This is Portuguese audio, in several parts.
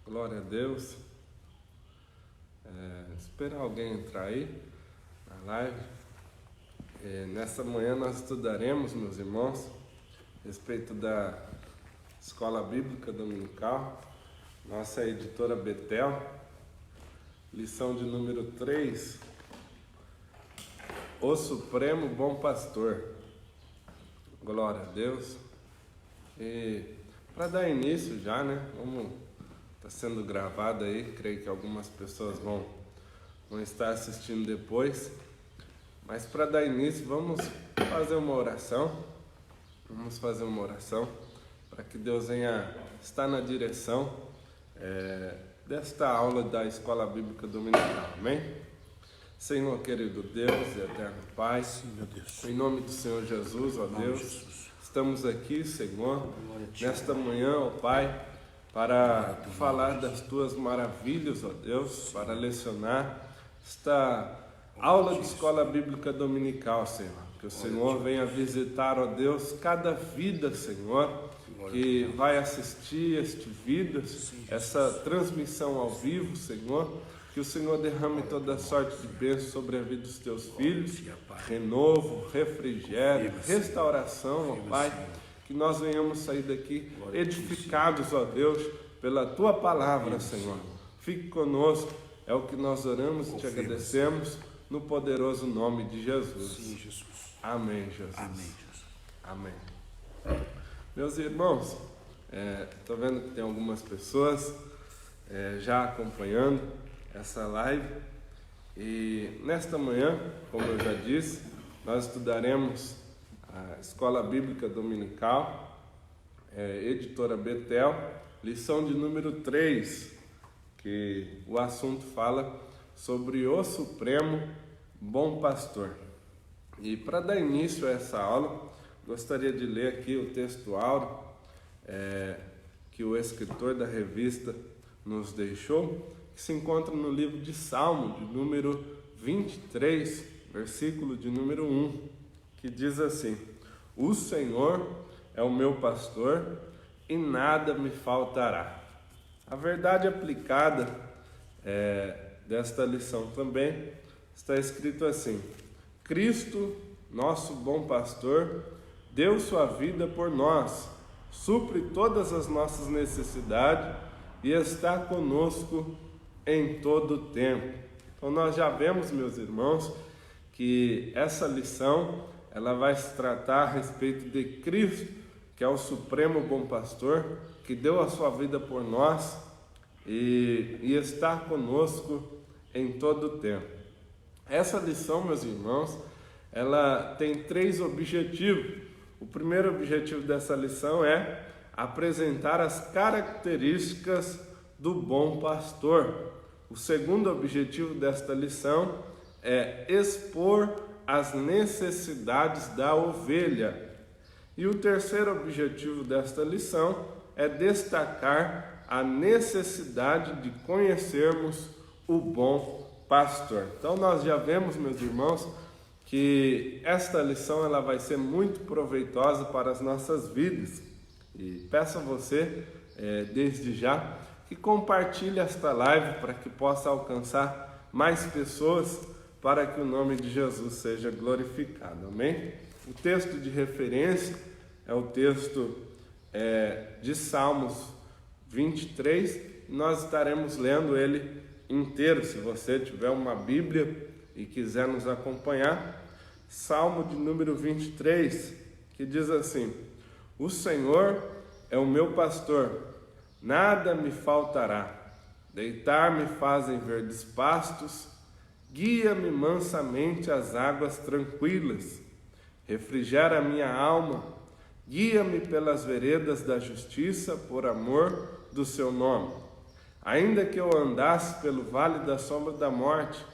Glória a Deus. Esperar alguém entrar aí na live. Nessa manhã nós estudaremos, meus irmãos, a respeito da Escola Bíblica Dominical, nossa editora Betel, lição de número 3, O Supremo Bom Pastor. Glória a Deus. E para dar início já, está sendo gravado aí, creio que algumas pessoas vão estar assistindo depois. Mas para dar início, vamos fazer uma oração. Vamos fazer uma oração para que Deus venha estar na direção desta aula da Escola Bíblica Dominical. Amém? Senhor querido Deus e eterno Pai, sim, meu Deus. Em nome do Senhor Jesus, ó Deus, Jesus. Estamos aqui, Senhor, nesta manhã, ó Pai, para falar das Tuas maravilhas, ó Deus, para lecionar esta aula de Escola Bíblica Dominical, Senhor. Que o Senhor venha visitar, ó Deus, cada vida, Senhor, que vai assistir este vídeo, essa transmissão ao vivo, Senhor. Que o Senhor derrame toda sorte de bênção sobre a vida dos Teus filhos, renovo, refrigério, restauração, ó Pai. Que nós venhamos sair daqui edificados, ó Deus, pela Tua palavra, Senhor. Fique conosco, é o que nós oramos e te agradecemos, no poderoso nome de Jesus. Sim, Jesus. Amém, Jesus. Amém, Jesus. Amém. Meus irmãos, estou vendo que tem algumas pessoas já acompanhando essa live, e nesta manhã, como eu já disse, nós estudaremos a Escola Bíblica Dominical, editora Betel, lição de número 3, que o assunto fala sobre o Supremo Bom Pastor. E para dar início a essa aula, gostaria de ler aqui o texto áureo que o escritor da revista nos deixou, que se encontra no livro de Salmo, de número 23, versículo de número 1, que diz assim: O Senhor é o meu pastor e nada me faltará. A verdade aplicada desta lição também está escrito assim: Cristo, nosso bom pastor, deu sua vida por nós, supre todas as nossas necessidades e está conosco em todo o tempo. Então nós já vemos, meus irmãos, que essa lição ela vai se tratar a respeito de Cristo, que é o Supremo Bom Pastor, que deu a sua vida por nós e está conosco em todo o tempo. Essa lição, meus irmãos, ela tem 3 objetivos. O primeiro objetivo dessa lição é apresentar as características do bom pastor. O segundo objetivo desta lição é expor as necessidades da ovelha. E o terceiro objetivo desta lição é destacar a necessidade de conhecermos o bom pastor. Então nós já vemos, meus irmãos, que esta lição ela vai ser muito proveitosa para as nossas vidas. E peço a você, desde já, que compartilhe esta live para que possa alcançar mais pessoas, para que o nome de Jesus seja glorificado. Amém? O texto de referência é o texto de Salmos 23. Nós estaremos lendo ele inteiro. Se você tiver uma Bíblia e quiser nos acompanhar, Salmo de número 23, que diz assim: O Senhor é o meu pastor, nada me faltará. Deitar-me fazem verdes pastos, guia-me mansamente às águas tranquilas. Refrigera a minha alma, guia-me pelas veredas da justiça, por amor do seu nome. Ainda que eu andasse pelo vale da sombra da morte,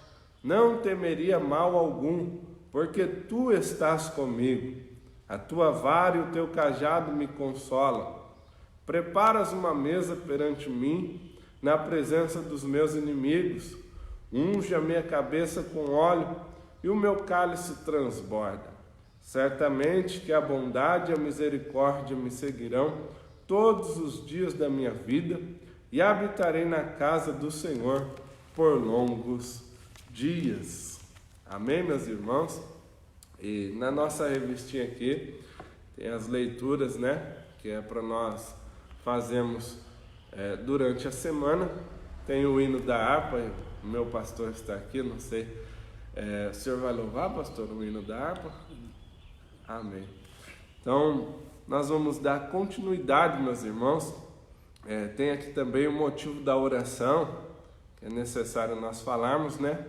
não temeria mal algum, porque tu estás comigo. A tua vara e o teu cajado me consolam. Preparas uma mesa perante mim, na presença dos meus inimigos. Unge a minha cabeça com óleo, e o meu cálice transborda. Certamente que a bondade e a misericórdia me seguirão todos os dias da minha vida, e habitarei na casa do Senhor por longos dias. Amém, meus irmãos? E na nossa revistinha aqui tem as leituras, né? Que é para nós fazermos durante a semana. Tem o hino da harpa, o meu pastor está aqui, não sei. O senhor vai louvar, pastor, o hino da harpa? Amém. Então, nós vamos dar continuidade, meus irmãos. Tem aqui também o motivo da oração, que é necessário nós falarmos, né?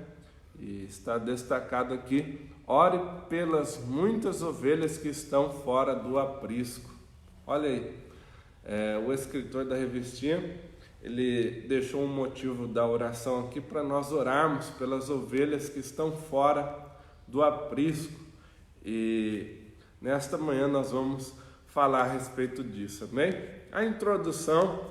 E está destacado aqui: ore pelas muitas ovelhas que estão fora do aprisco. Olha aí, o escritor da revistinha, ele deixou um motivo da oração aqui para nós orarmos pelas ovelhas que estão fora do aprisco. E nesta manhã nós vamos falar a respeito disso, amém? A introdução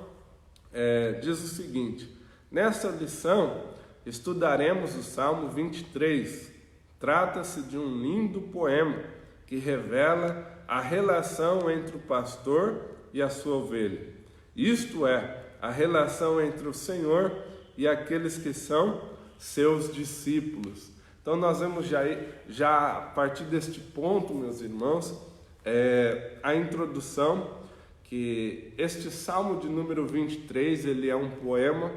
diz o seguinte: nesta lição estudaremos o Salmo 23. Trata-se de um lindo poema que revela a relação entre o pastor e a sua ovelha. Isto é, a relação entre o Senhor e aqueles que são seus discípulos. Então nós vemos já a partir deste ponto, meus irmãos, a introdução, que este Salmo de número 23, ele é um poema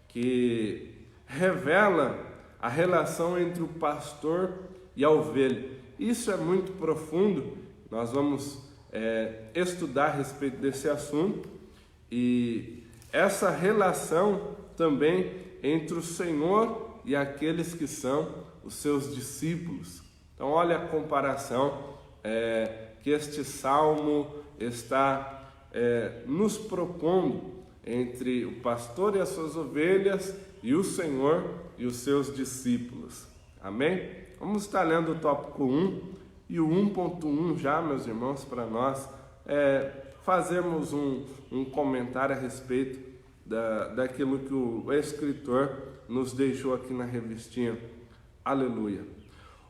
que revela a relação entre o pastor e a ovelha. Isso é muito profundo, nós vamos estudar a respeito desse assunto, e essa relação também entre o Senhor e aqueles que são os seus discípulos. Então olha a comparação que este Salmo está nos propondo entre o pastor e as suas ovelhas e o Senhor e os seus discípulos. Amém? Vamos estar lendo o tópico 1 e o 1.1 já, meus irmãos, para nós fazermos um comentário a respeito daquilo que o escritor nos deixou aqui na revistinha. Aleluia.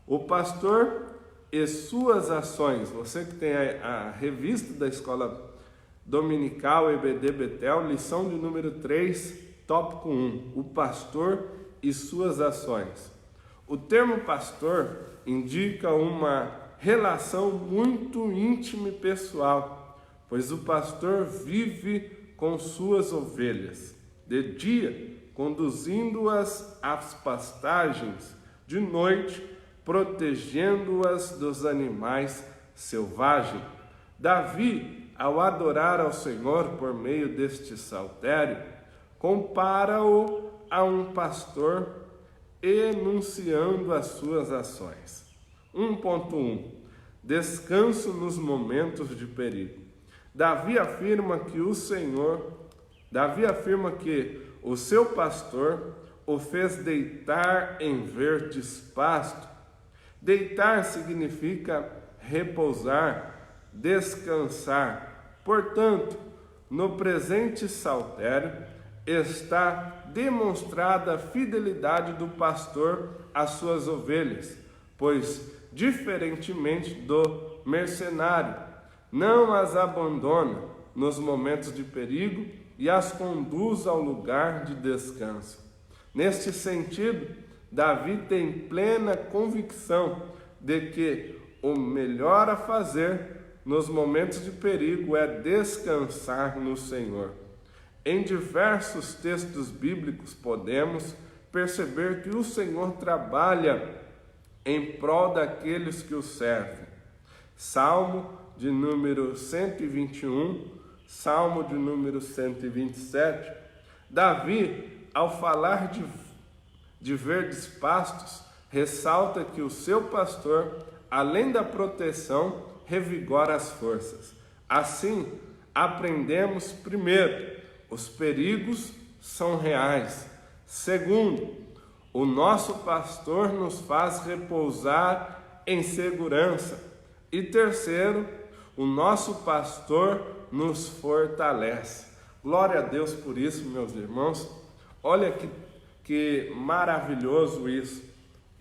O pastor e suas ações. Você que tem a revista da escola dominical EBD Betel, lição de número 3, tópico 1, o pastor e suas ações. O termo pastor indica uma relação muito íntima e pessoal, pois o pastor vive com suas ovelhas, de dia conduzindo-as às pastagens, de noite protegendo-as dos animais selvagens. Davi, ao adorar ao Senhor por meio deste saltério, compara-o a um pastor enunciando as suas ações. 1.1 Descanso nos momentos de perigo. Davi afirma que o seu pastor o fez deitar em verdes pastos. Deitar significa repousar, descansar. Portanto, no presente saltério está demonstrada a fidelidade do pastor às suas ovelhas, pois, diferentemente do mercenário, não as abandona nos momentos de perigo e as conduz ao lugar de descanso. Neste sentido, Davi tem plena convicção de que o melhor a fazer nos momentos de perigo é descansar no Senhor. Em diversos textos bíblicos podemos perceber que o Senhor trabalha em prol daqueles que o servem. Salmo de número 121, Salmo de número 127. Davi, ao falar de verdes pastos, ressalta que o seu pastor, além da proteção, revigora as forças. Assim, aprendemos, primeiro, os perigos são reais. Segundo, o nosso pastor nos faz repousar em segurança. E terceiro, o nosso pastor nos fortalece. Glória a Deus por isso, meus irmãos. Olha que maravilhoso isso.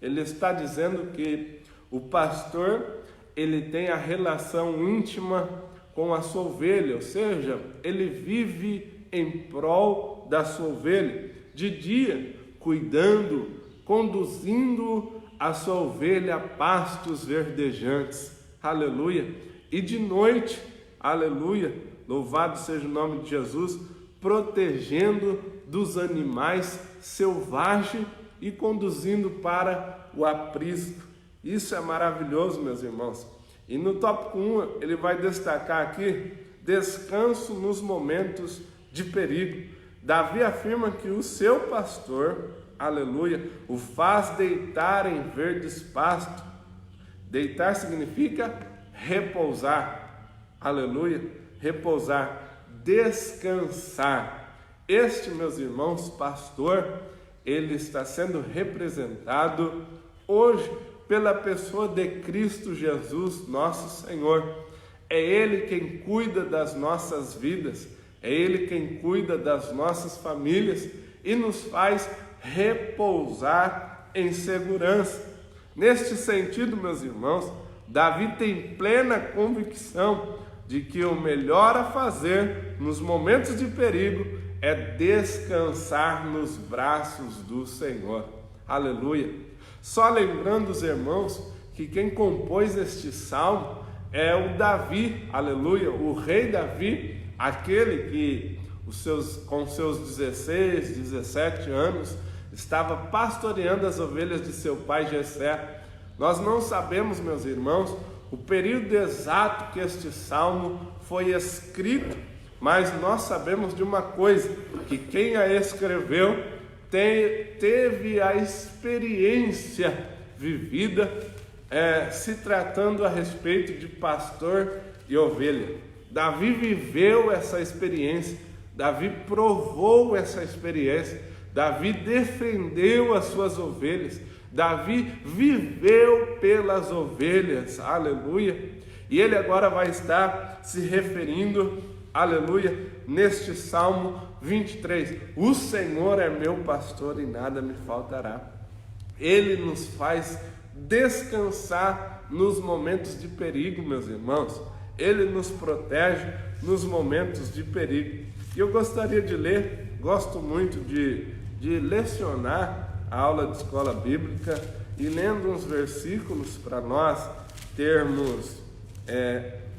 Ele está dizendo que o pastor, ele tem a relação íntima com a sua ovelha, ou seja, ele vive em prol da sua ovelha, de dia cuidando, conduzindo a sua ovelha a pastos verdejantes, aleluia, e de noite, aleluia, louvado seja o nome de Jesus, protegendo dos animais selvagens e conduzindo para o aprisco. Isso é maravilhoso, meus irmãos. E no tópico 1, ele vai destacar aqui, descanso nos momentos de perigo. Davi afirma que o seu pastor, aleluia, o faz deitar em verdes pastos. Deitar significa repousar, aleluia, repousar, descansar. Este, meus irmãos, pastor, ele está sendo representado hoje pela pessoa de Cristo Jesus, nosso Senhor. É Ele quem cuida das nossas vidas, é Ele quem cuida das nossas famílias e nos faz repousar em segurança. Neste sentido, meus irmãos, Davi tem plena convicção de que o melhor a fazer nos momentos de perigo é descansar nos braços do Senhor. Aleluia! Só lembrando os irmãos que quem compôs este salmo é o Davi, aleluia, o rei Davi, aquele que com seus 16, 17 anos estava pastoreando as ovelhas de seu pai Jessé. Nós não sabemos, meus irmãos, o período exato que este salmo foi escrito, mas nós sabemos de uma coisa, que quem a escreveu teve a experiência vivida, se tratando a respeito de pastor e ovelha. Davi viveu essa experiência, Davi provou essa experiência, Davi defendeu as suas ovelhas, Davi viveu pelas ovelhas, aleluia. E ele agora vai estar se referindo, aleluia, neste Salmo 23. O Senhor é meu pastor e nada me faltará. Ele nos faz descansar nos momentos de perigo, meus irmãos. Ele nos protege nos momentos de perigo. E eu gostaria de ler, gosto muito de lecionar a aula de escola bíblica e lendo uns versículos para nós termos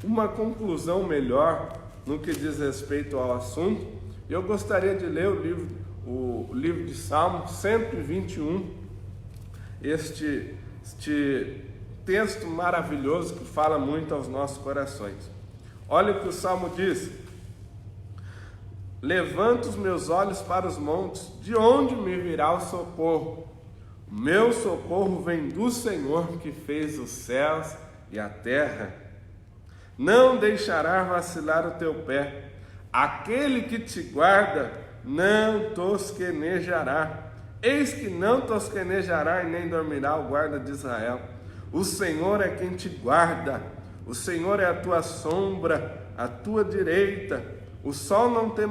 uma conclusão melhor no que diz respeito ao assunto. Eu gostaria de ler o livro de Salmo 121, este texto maravilhoso que fala muito aos nossos corações. Olha o que o Salmo diz: levanto os meus olhos para os montes, de onde me virá o socorro? O meu socorro vem do Senhor que fez os céus e a terra. Não deixará vacilar o teu pé, aquele que te guarda não tosquenejará. Eis que não tosquenejará e nem dormirá o guarda de Israel. O Senhor é quem te guarda, o Senhor é a tua sombra, a tua direita. O sol não te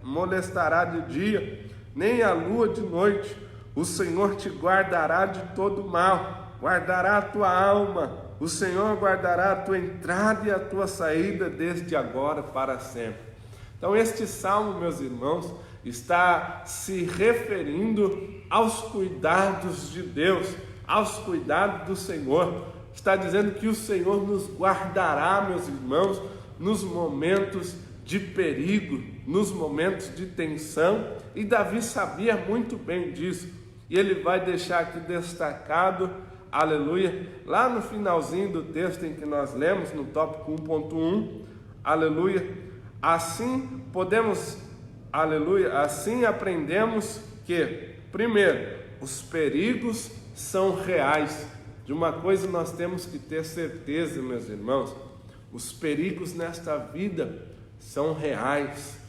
molestará de dia, nem a lua de noite. O Senhor te guardará de todo mal, guardará a tua alma. O Senhor guardará a tua entrada e a tua saída desde agora para sempre. Então este salmo, meus irmãos, está se referindo aos cuidados de Deus, aos cuidados do Senhor. Está dizendo que o Senhor nos guardará, meus irmãos, nos momentos de perigo, nos momentos de tensão, e Davi sabia muito bem disso, e ele vai deixar aqui destacado, aleluia, lá no finalzinho do texto em que nós lemos, no tópico 1.1, aleluia, assim podemos, aleluia, assim aprendemos que, primeiro, os perigos são reais. De uma coisa nós temos que ter certeza, meus irmãos, os perigos nesta vida são reais,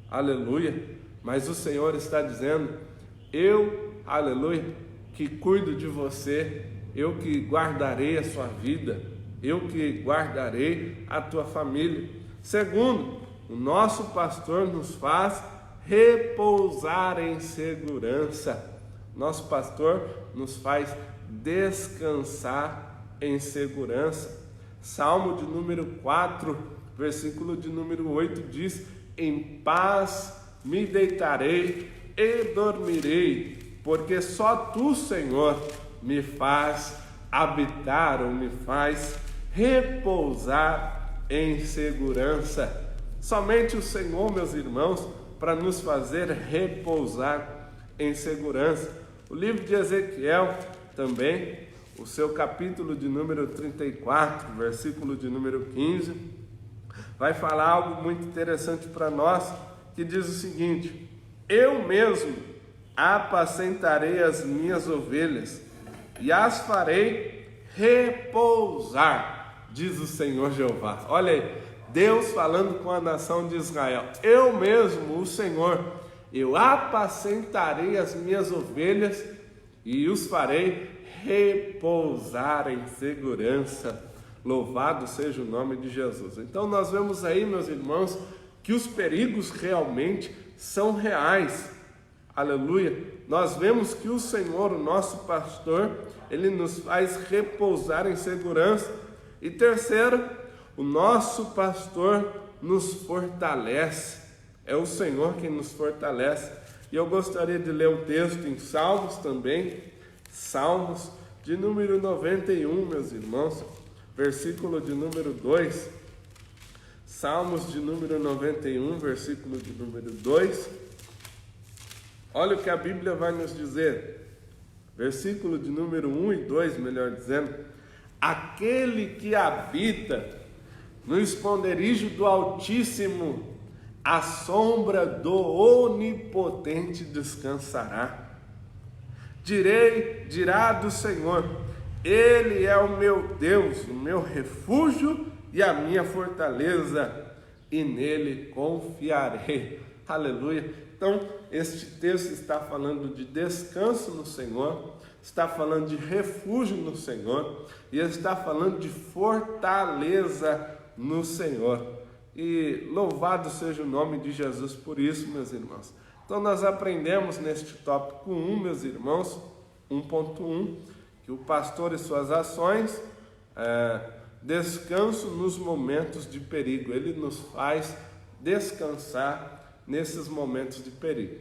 aleluia, mas o Senhor está dizendo: eu, aleluia, que cuido de você, eu que guardarei a sua vida, eu que guardarei a tua família. Segundo, o nosso pastor nos faz repousar em segurança, nosso pastor nos faz descansar em segurança. Salmo de número 4, versículo de número 8 diz: em paz me deitarei e dormirei, porque só tu, Senhor, me faz habitar ou me faz repousar em segurança. Somente o Senhor, meus irmãos, para nos fazer repousar em segurança. O livro de Ezequiel também, o seu capítulo de número 34, versículo de número 15, vai falar algo muito interessante para nós, que diz o seguinte: eu mesmo apacentarei as minhas ovelhas e as farei repousar, diz o Senhor Jeová. Olha aí, Deus falando com a nação de Israel: eu mesmo, o Senhor, eu apacentarei as minhas ovelhas e os farei repousar em segurança. Louvado seja o nome de Jesus. Então nós vemos aí, meus irmãos, que os perigos realmente são reais. Aleluia. Nós vemos que o Senhor, o nosso pastor, ele nos faz repousar em segurança. E terceiro, o nosso pastor nos fortalece. É o Senhor quem nos fortalece. E eu gostaria de ler um texto em Salmos também, Salmos de número 91, meus irmãos, versículo de número 2. Salmos de número 91, versículo de número 2. Olha o que a Bíblia vai nos dizer. Versículo de número 1 e 2, melhor dizendo: aquele que habita no esconderijo do Altíssimo, à sombra do Onipotente descansará. Dirá do Senhor: Ele é o meu Deus, o meu refúgio e a minha fortaleza, e nele confiarei. Aleluia. Então, este texto está falando de descanso no Senhor, está falando de refúgio no Senhor e está falando de fortaleza no Senhor. E louvado seja o nome de Jesus por isso, meus irmãos. Então nós aprendemos neste tópico 1, meus irmãos, 1.1, que o pastor e suas ações, descanso nos momentos de perigo. Ele nos faz descansar nesses momentos de perigo.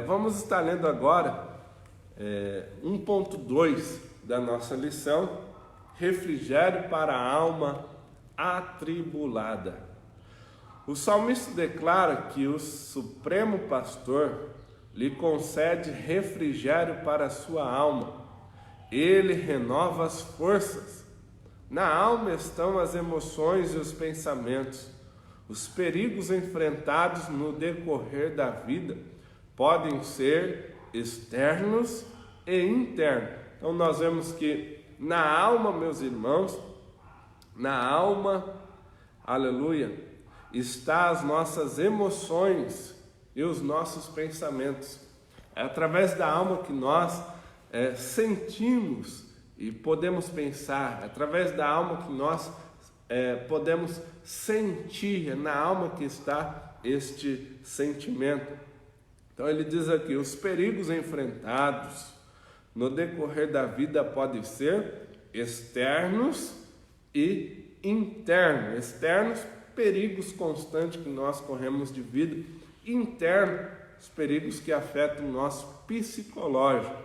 Vamos estar lendo agora 1.2 da nossa lição, refrigério para a alma atribulada. O salmista declara que o Supremo Pastor lhe concede refrigério para a sua alma. Ele renova as forças. Na alma estão as emoções e os pensamentos. Os perigos enfrentados no decorrer da vida podem ser externos e internos. Então nós vemos que na alma, meus irmãos, na alma, aleluia, está as nossas emoções e os nossos pensamentos. É através da alma que nós sentimos e podemos pensar, é através da alma que nós podemos sentir, é na alma que está este sentimento. Então ele diz aqui: os perigos enfrentados no decorrer da vida podem ser externos e internos. Externos, perigos constantes que nós corremos de vida. Internos, os perigos que afetam o nosso psicológico.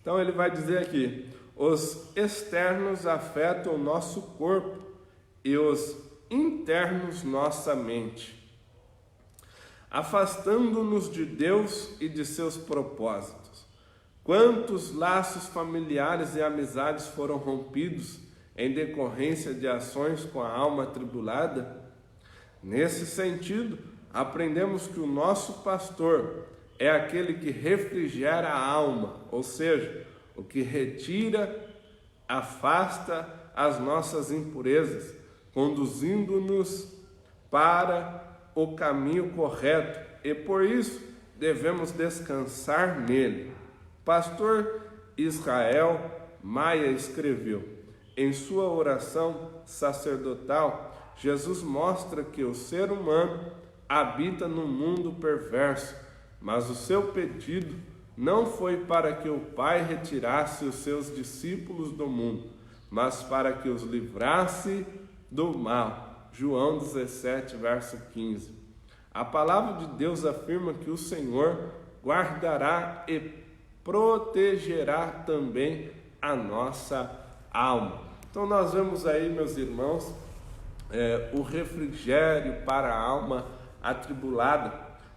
Então ele vai dizer aqui: os externos afetam o nosso corpo e os internos nossa mente, afastando-nos de Deus e de seus propósitos. Quantos laços familiares e amizades foram rompidos em decorrência de ações com a alma atribulada? Nesse sentido, aprendemos que o nosso pastor é aquele que refrigera a alma, ou seja, o que retira, afasta as nossas impurezas, conduzindo-nos para o caminho correto, e por isso devemos descansar nele. Pastor Israel Maia escreveu: em sua oração sacerdotal, Jesus mostra que o ser humano habita num mundo perverso, mas o seu pedido não foi para que o Pai retirasse os seus discípulos do mundo, mas para que os livrasse do mal. João 17, verso 15. A palavra de Deus afirma que o Senhor guardará e protegerá também a nossa alma. Então nós vemos aí, meus irmãos, o refrigério para a alma atribulada.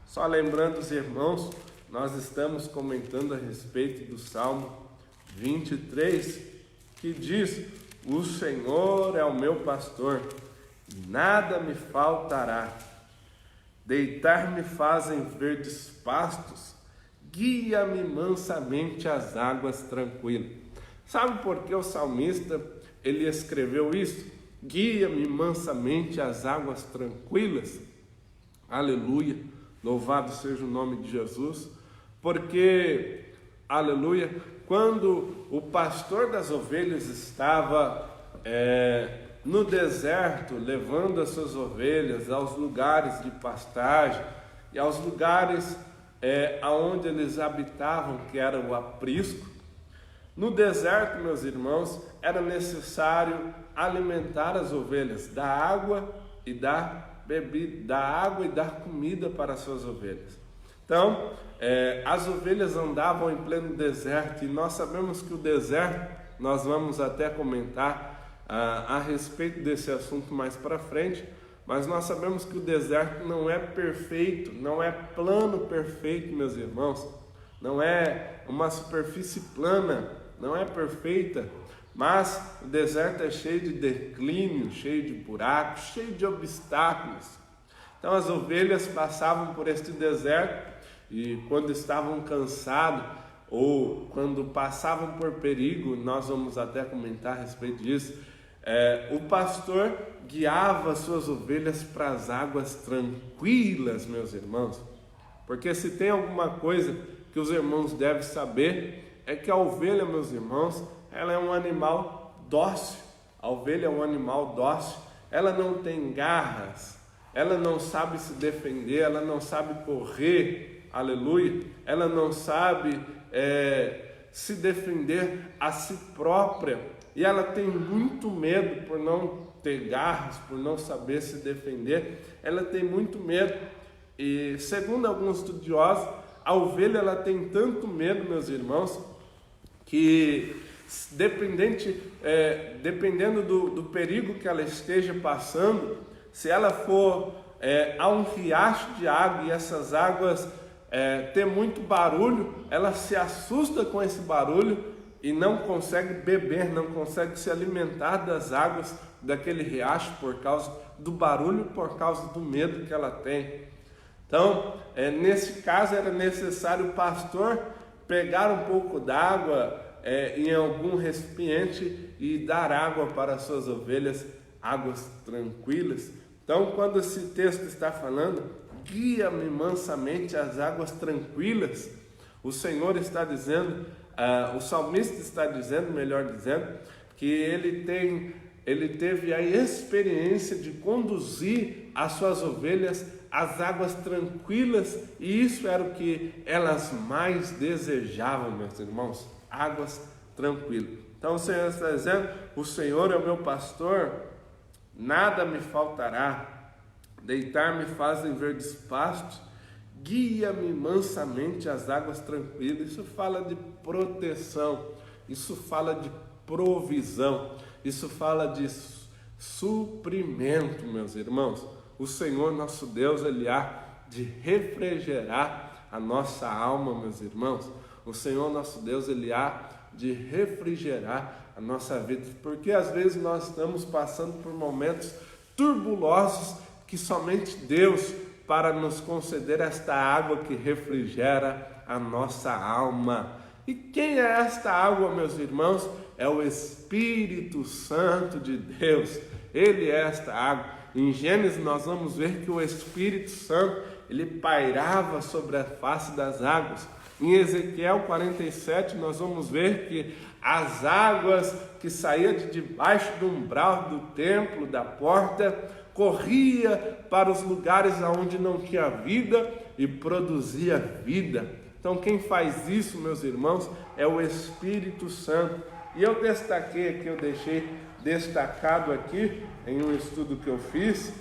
Só lembrando os irmãos, nós estamos comentando a respeito do Salmo 23, que diz: o Senhor é o meu pastor, nada me faltará. Deitar-me fazem verdes pastos, guia-me mansamente às águas tranquilas. Sabe por que o salmista ele escreveu isso? Guia-me mansamente às águas tranquilas. Aleluia, louvado seja o nome de Jesus. Porque, aleluia, quando o pastor das ovelhas estava no deserto, levando as suas ovelhas aos lugares de pastagem e aos lugares aonde eles habitavam, que era o aprisco. No deserto, meus irmãos, era necessário alimentar as ovelhas, dar água e dar bebida, dar água e dar comida para as suas ovelhas. Então, as ovelhas andavam em pleno deserto, e nós sabemos que o deserto, nós vamos até comentar a respeito desse assunto mais para frente, mas nós sabemos que o deserto não é perfeito, não é plano perfeito, meus irmãos, não é uma superfície plana, não é perfeita, mas o deserto é cheio de declínio, cheio de buracos, cheio de obstáculos. Então as ovelhas passavam por este deserto e quando estavam cansados ou quando passavam por perigo, nós vamos até comentar a respeito disso, o pastor guiava suas ovelhas para as águas tranquilas, meus irmãos, porque se tem alguma coisa que os irmãos devem saber, é que a ovelha, meus irmãos, ela é um animal dócil. A ovelha é um animal dócil, ela não tem garras, ela não sabe se defender, ela não sabe correr, aleluia, ela não sabe se defender a si própria, e ela tem muito medo por não ter garras, por não saber se defender, ela tem muito medo. E segundo alguns estudiosos, a ovelha ela tem tanto medo, meus irmãos, que dependendo do perigo que ela esteja passando, se ela for a um riacho de água e essas águas ter muito barulho, ela se assusta com esse barulho e não consegue beber, não consegue se alimentar das águas daquele riacho por causa do barulho, por causa do medo que ela tem. Então, nesse caso era necessário o pastor pegar um pouco d'água em algum recipiente e dar água para as suas ovelhas, águas tranquilas. Então, quando esse texto está falando, guia-me mansamente às águas tranquilas, o Senhor está dizendo, o salmista está dizendo, melhor dizendo, que ele teve a experiência de conduzir as suas ovelhas às águas tranquilas, e isso era o que elas mais desejavam, meus irmãos, águas tranquilas. Então o Senhor está dizendo, o Senhor é o meu pastor, nada me faltará, deitar-me fazem verdes pastos, guia-me mansamente às águas tranquilas. Isso fala de proteção, isso fala de provisão, isso fala de suprimento, meus irmãos. O Senhor nosso Deus, Ele há de refrigerar a nossa alma, meus irmãos. O Senhor nosso Deus, Ele há de refrigerar a nossa vida, porque às vezes nós estamos passando por momentos turbulosos que somente Deus para nos conceder esta água que refrigera a nossa alma. E quem é esta água, meus irmãos? É o Espírito Santo de Deus. Ele é esta água. Em Gênesis nós vamos ver que o Espírito Santo, ele pairava sobre a face das águas. Em Ezequiel 47 nós vamos ver que as águas que saíam de debaixo do umbral do templo, da porta, corria para os lugares onde não tinha vida e produzia vida. Então quem faz isso, meus irmãos, é o Espírito Santo. E eu destaquei aqui, eu deixei destacado aqui em um estudo que eu fiz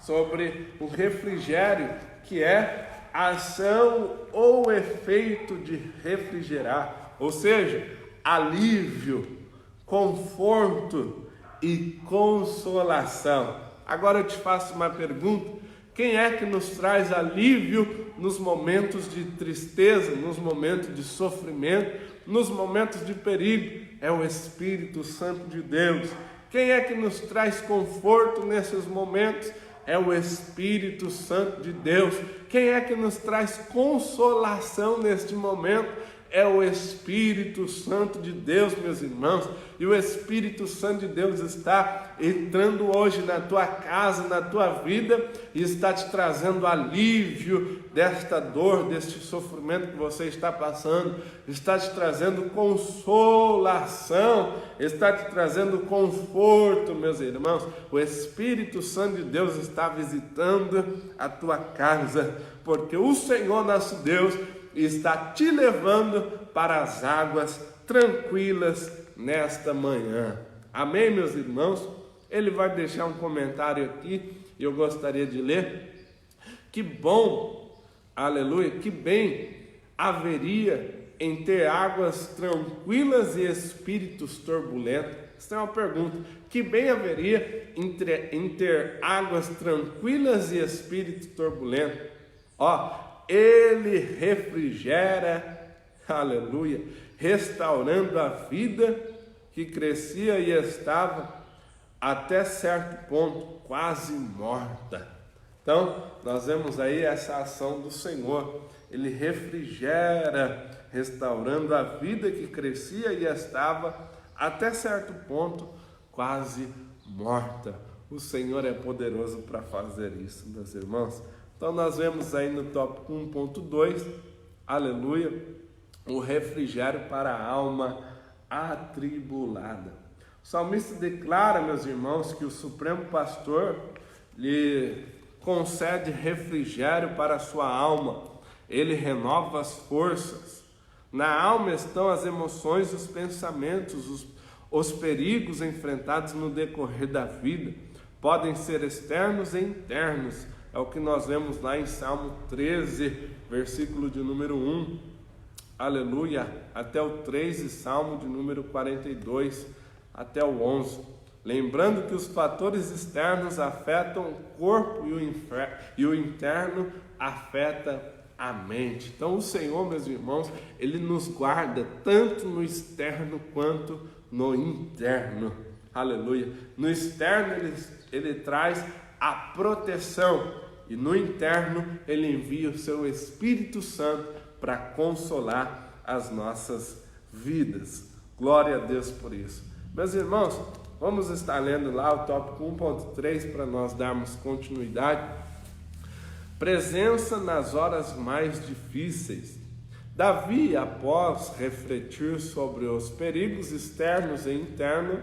sobre o refrigério, que é a ação ou efeito de refrigerar, ou seja, alívio, conforto e consolação. Agora eu te faço uma pergunta: quem é que nos traz alívio nos momentos de tristeza, nos momentos de sofrimento, nos momentos de perigo? É o Espírito Santo de Deus. Quem é que nos traz conforto nesses momentos? É o Espírito Santo de Deus. Quem é que nos traz consolação neste momento? É o Espírito Santo de Deus, meus irmãos. E o Espírito Santo de Deus está entrando hoje na tua casa, na tua vida, e está te trazendo alívio desta dor, deste sofrimento que você está passando. Está te trazendo consolação, está te trazendo conforto, meus irmãos. O Espírito Santo de Deus está visitando a tua casa, porque o Senhor nosso Deus está te levando para as águas tranquilas nesta manhã. Amém, meus irmãos? Ele vai deixar um comentário aqui e eu gostaria de ler. Que bom, aleluia, que bem haveria em ter águas tranquilas e espíritos turbulentos. Isso é uma pergunta. Que bem haveria em ter águas tranquilas e espíritos turbulentos? Ele refrigera, aleluia, restaurando a vida que crescia e estava até certo ponto quase morta. Então, nós vemos aí essa ação do Senhor. Ele refrigera, restaurando a vida que crescia e estava até certo ponto quase morta. O Senhor é poderoso para fazer isso, meus irmãos. Então nós vemos aí no tópico 1.2, aleluia, o refrigério para a alma atribulada. O salmista declara, meus irmãos, que o Supremo Pastor lhe concede refrigério para a sua alma. Ele renova as forças. Na alma estão as emoções, os pensamentos, os perigos enfrentados no decorrer da vida. Podem ser externos e internos. É o que nós vemos lá em Salmo 13, versículo de número 1, aleluia, até o 3 e Salmo de número 42, até o 11. Lembrando que os fatores externos afetam o corpo e o interno afeta a mente. Então o Senhor, meus irmãos, Ele nos guarda tanto no externo quanto no interno, aleluia. No externo Ele traz a proteção, e no interno Ele envia o seu Espírito Santo para consolar as nossas vidas. Glória a Deus por isso. Meus irmãos, vamos estar lendo lá o tópico 1.3 para nós darmos continuidade. Presença nas horas mais difíceis. Davi, após refletir sobre os perigos externos e internos,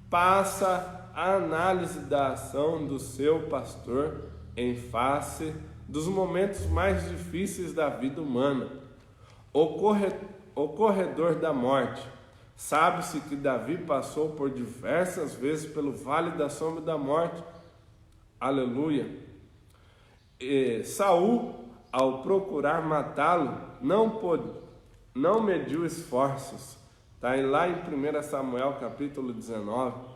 passa a análise da ação do seu pastor em face dos momentos mais difíceis da vida humana. O corredor da morte. Sabe-se que Davi passou por diversas vezes pelo vale da sombra da morte. Aleluia. E Saul, ao procurar matá-lo, não mediu esforços. Está lá em 1 Samuel capítulo 19.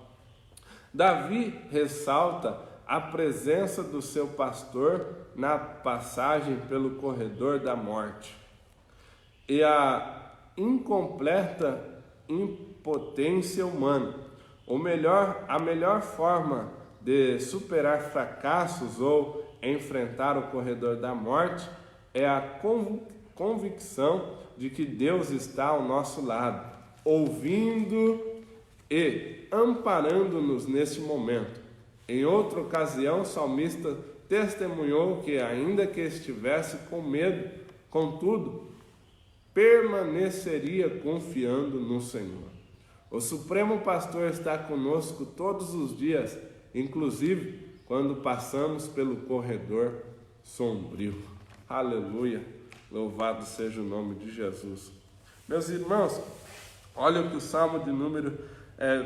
Davi ressalta a presença do seu pastor na passagem pelo corredor da morte e a incompleta impotência humana. A melhor forma de superar fracassos ou enfrentar o corredor da morte é a convicção de que Deus está ao nosso lado, ouvindo e amparando-nos neste momento. Em outra ocasião, o salmista testemunhou que, ainda que estivesse com medo, contudo, permaneceria confiando no Senhor. O Supremo Pastor está conosco todos os dias, inclusive quando passamos pelo corredor sombrio. Aleluia! Louvado seja o nome de Jesus. Meus irmãos, olha o que o Salmo de número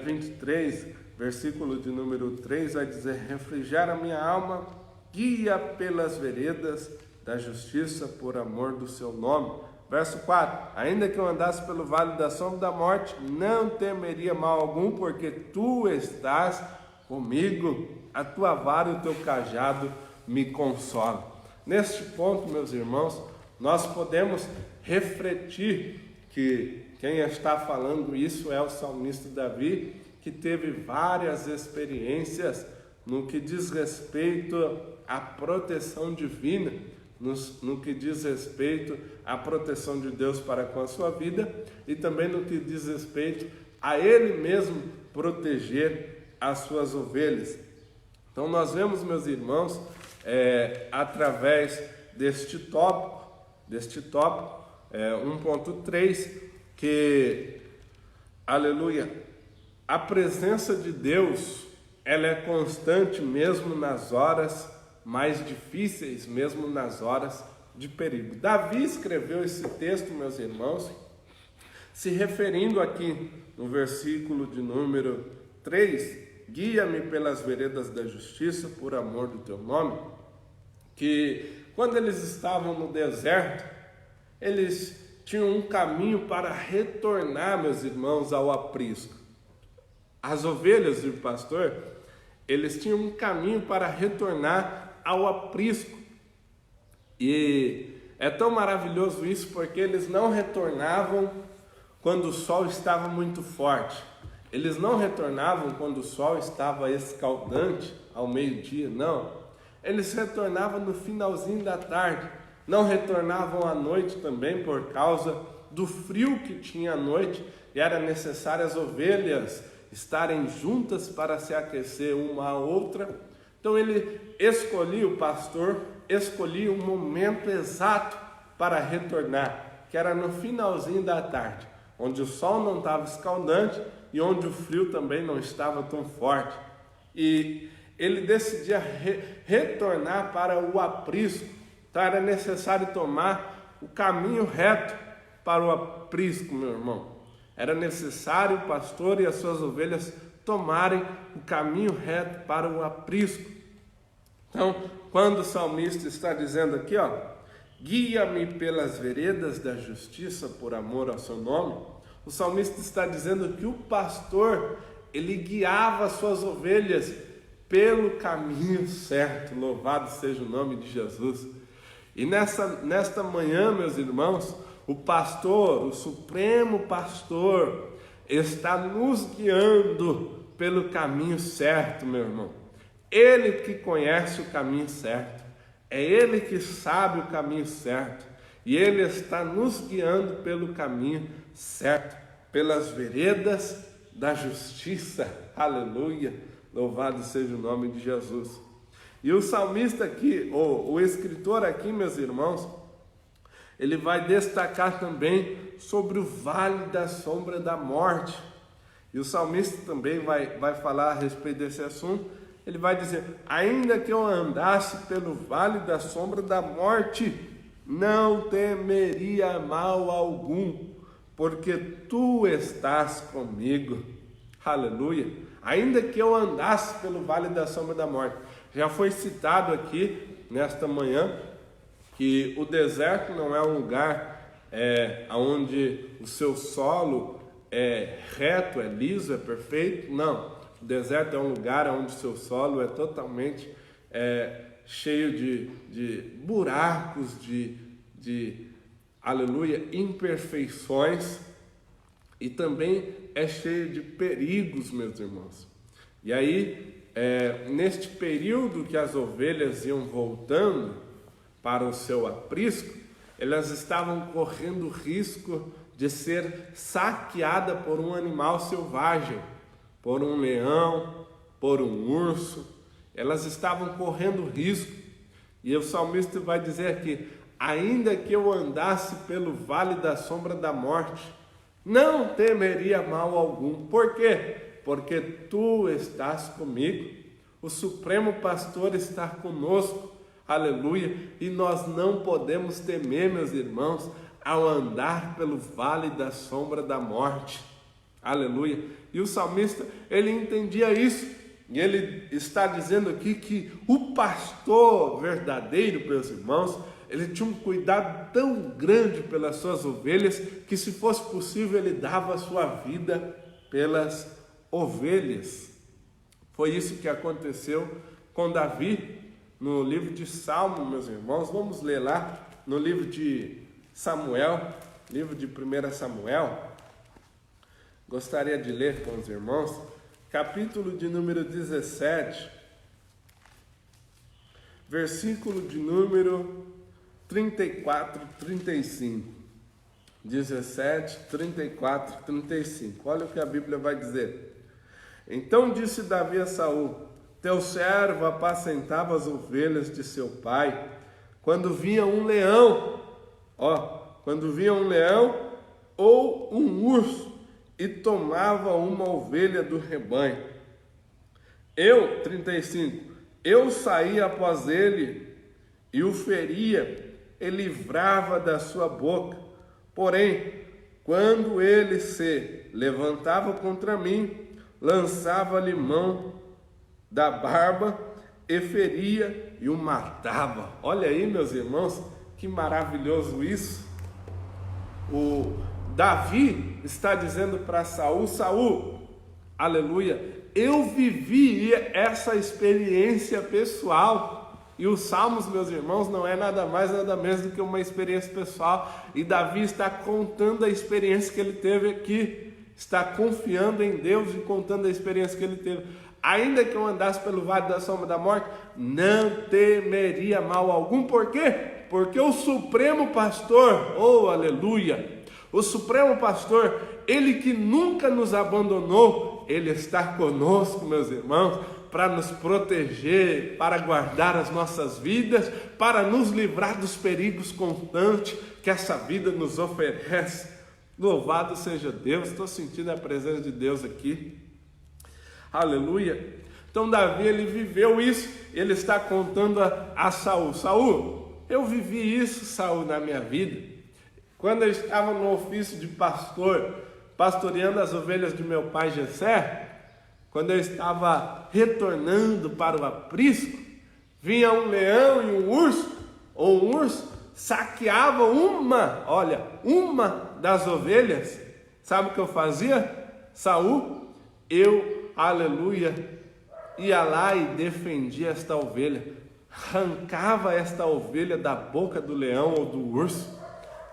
23, versículo de número 3, vai dizer: refrigera minha alma, guia pelas veredas da justiça por amor do seu nome. Verso 4, ainda que eu andasse pelo vale da sombra da morte, não temeria mal algum, porque tu estás comigo, a tua vara e o teu cajado me consolam. Neste ponto, meus irmãos, nós podemos refletir que quem está falando isso é o salmista Davi, que teve várias experiências no que diz respeito à proteção divina, no que diz respeito à proteção de Deus para com a sua vida e também no que diz respeito a ele mesmo proteger as suas ovelhas. Então nós vemos, meus irmãos, através deste tópico 1.3, que, aleluia, a presença de Deus, ela é constante mesmo nas horas mais difíceis, mesmo nas horas de perigo. Davi escreveu esse texto, meus irmãos, se referindo aqui no versículo de número 3, guia-me pelas veredas da justiça por amor do teu nome, que quando eles estavam no deserto, eles tinham um caminho para retornar, meus irmãos, ao aprisco. As ovelhas do pastor, eles tinham um caminho para retornar ao aprisco. E é tão maravilhoso isso, porque eles não retornavam quando o sol estava muito forte. Eles não retornavam quando o sol estava escaldante ao meio-dia, não. Eles retornavam no finalzinho da tarde. Não retornavam à noite também por causa do frio que tinha à noite, e era necessário as ovelhas estarem juntas para se aquecer uma à outra. Então o pastor escolhia o momento exato para retornar, que era no finalzinho da tarde, onde o sol não estava escaldante e onde o frio também não estava tão forte. E ele decidia retornar para o aprisco. Então era necessário tomar o caminho reto para o aprisco, meu irmão. Era necessário o pastor e as suas ovelhas tomarem o caminho reto para o aprisco. Então, quando o salmista está dizendo aqui, guia-me pelas veredas da justiça por amor ao seu nome, o salmista está dizendo que o pastor, ele guiava as suas ovelhas pelo caminho certo. Louvado seja o nome de Jesus. E nesta manhã, meus irmãos, o pastor, o supremo pastor, está nos guiando pelo caminho certo, meu irmão. Ele que conhece o caminho certo, é Ele que sabe o caminho certo, e Ele está nos guiando pelo caminho certo, pelas veredas da justiça. Aleluia, louvado seja o nome de Jesus. E o salmista aqui, o escritor aqui, meus irmãos, ele vai destacar também sobre o vale da sombra da morte. E o salmista também vai falar a respeito desse assunto. Ele vai dizer: ainda que eu andasse pelo vale da sombra da morte, não temeria mal algum, porque tu estás comigo. Aleluia. Ainda que eu andasse pelo vale da sombra da morte. Já foi citado aqui nesta manhã que o deserto não é um lugar onde o seu solo é reto, é liso, é perfeito. Não, o deserto é um lugar onde o seu solo é totalmente cheio de buracos, aleluia, imperfeições, e também é cheio de perigos, meus irmãos. E aí, neste período que as ovelhas iam voltando para o seu aprisco, elas estavam correndo risco de ser saqueada por um animal selvagem, por um leão, por um urso. Elas estavam correndo risco. E o salmista vai dizer aqui: ainda que eu andasse pelo vale da sombra da morte, não temeria mal algum. Por quê? Porque tu estás comigo. O supremo pastor está conosco. Aleluia. E nós não podemos temer, meus irmãos, ao andar pelo vale da sombra da morte. Aleluia. E o salmista, ele entendia isso. E ele está dizendo aqui que o pastor verdadeiro, meus irmãos, ele tinha um cuidado tão grande pelas suas ovelhas, que se fosse possível ele dava a sua vida pelas ovelhas. Foi isso que aconteceu com Davi no livro de Salmo, meus irmãos. Vamos ler lá no livro de Samuel, livro de 1 Samuel. Gostaria de ler com os irmãos, capítulo de número 17, versículo de número 34, 35. 17, 34, 35. Olha o que a Bíblia vai dizer. Então disse Davi a Saul: teu servo apacentava as ovelhas de seu pai, quando vinha um leão, quando vinha um leão ou um urso, e tomava uma ovelha do rebanho. 35, eu saía após ele e o feria, e livrava da sua boca. Porém, quando ele se levantava contra mim, lançava-lhe mão da barba e feria e o matava. Olha aí, meus irmãos, que maravilhoso isso. O Davi está dizendo para Saul: Saul, aleluia, eu vivi essa experiência pessoal. E os Salmos, meus irmãos, não é nada mais, nada menos do que uma experiência pessoal. E Davi está contando a experiência que ele teve aqui. Está confiando em Deus e contando a experiência que ele teve. Ainda que eu andasse pelo vale da sombra da morte, não temeria mal algum. Por quê? Porque o Supremo Pastor, aleluia, o Supremo Pastor, ele que nunca nos abandonou, ele está conosco, meus irmãos, para nos proteger, para guardar as nossas vidas, para nos livrar dos perigos constantes que essa vida nos oferece. Louvado seja Deus. Estou sentindo a presença de Deus aqui. Aleluia. Então Davi, ele viveu isso. Ele está contando a Saul: Saul, eu vivi isso, Saul, na minha vida. Quando eu estava no ofício de pastor, pastoreando as ovelhas de meu pai Jessé, quando eu estava retornando para o aprisco, vinha um leão e um urso, saqueava uma das ovelhas. Sabe o que eu fazia, Saul? Eu, aleluia, ia lá e defendia esta ovelha, arrancava esta ovelha da boca do leão ou do urso,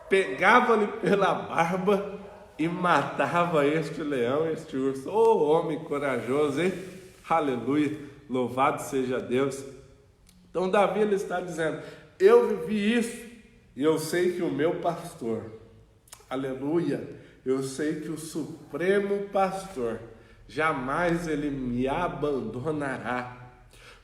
pegava-lhe pela barba e matava este leão, este urso. Homem corajoso, hein? Aleluia, louvado seja Deus. Então Davi, ele está dizendo: eu vivi isso, e eu sei que o meu pastor, aleluia, eu sei que o Supremo Pastor, jamais ele me abandonará.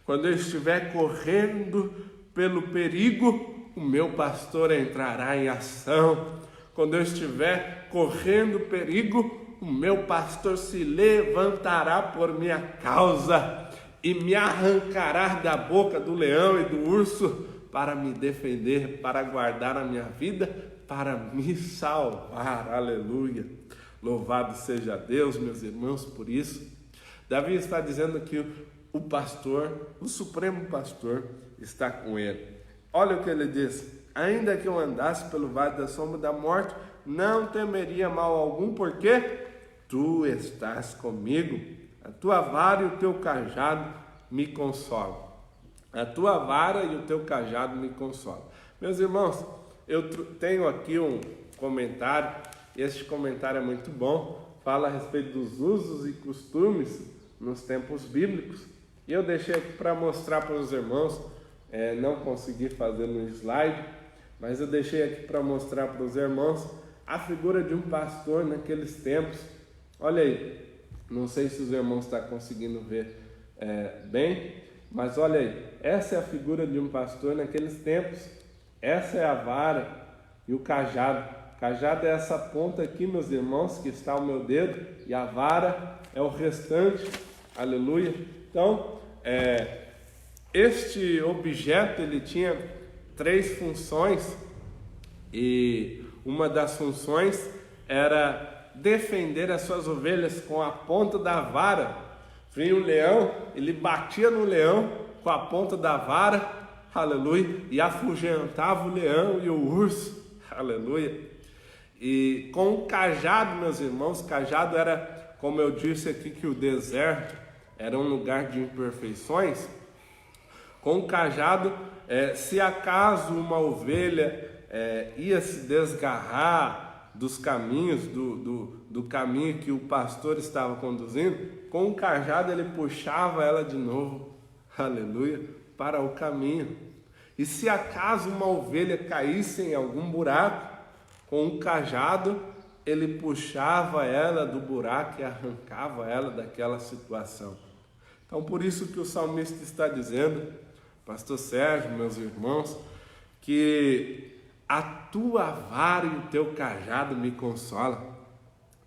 Quando eu estiver correndo pelo perigo, o meu pastor entrará em ação. Quando eu estiver correndo perigo, o meu pastor se levantará por minha causa e me arrancará da boca do leão e do urso para me defender, para guardar a minha vida, para me salvar. Aleluia. Louvado seja Deus, meus irmãos, por isso. Davi está dizendo que o pastor, o Supremo Pastor, está com ele. Olha o que ele diz: ainda que eu andasse pelo vale da sombra da morte, não temeria mal algum, porque tu estás comigo. A tua vara e o teu cajado me consolam. A tua vara e o teu cajado me consolam. Meus irmãos, eu tenho aqui um comentário, e este comentário é muito bom, fala a respeito dos usos e costumes nos tempos bíblicos, e eu deixei aqui para mostrar para os irmãos. Não consegui fazer no slide, mas eu deixei aqui para mostrar para os irmãos a figura de um pastor naqueles tempos. Olha aí, não sei se os irmãos estão conseguindo ver bem, mas olha aí, essa é a figura de um pastor naqueles tempos. Essa é a vara e o cajado. O cajado é essa ponta aqui, meus irmãos, que está ao meu dedo, e a vara é o restante. Aleluia. Então, este objeto, ele tinha 3 funções, e uma das funções era defender as suas ovelhas com a ponta da vara. Vinha um leão, ele batia no leão com a ponta da vara, aleluia, e afugentava o leão e o urso, aleluia. E com o cajado, meus irmãos, cajado era, como eu disse aqui, que o deserto era um lugar de imperfeições. Com o cajado, se acaso uma ovelha ia se desgarrar dos caminhos, do caminho que o pastor estava conduzindo, com o cajado ele puxava ela de novo, aleluia, para o caminho. E se acaso uma ovelha caísse em algum buraco, com o cajado ele puxava ela do buraco e arrancava ela daquela situação. Então por isso que o salmista está dizendo, pastor Sérgio, meus irmãos, que a tua vara e o teu cajado me consolam.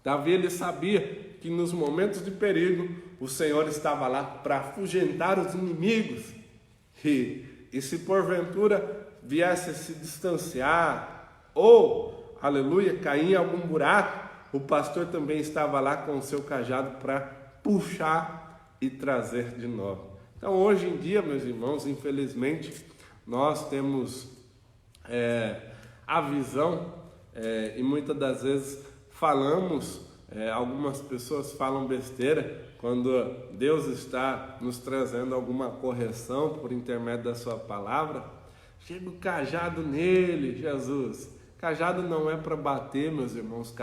Davi, ele sabia que nos momentos de perigo o Senhor estava lá para afugentar os inimigos. E se porventura viesse a se distanciar ou, aleluia, cair em algum buraco, o pastor também estava lá com o seu cajado para puxar e trazer de novo. Então hoje em dia, meus irmãos, infelizmente, nós temos a visão e muitas das vezes falamos, algumas pessoas falam besteira quando Deus está nos trazendo alguma correção por intermédio da sua palavra. Chega o cajado nele, Jesus. Cajado não é para bater, meus irmãos,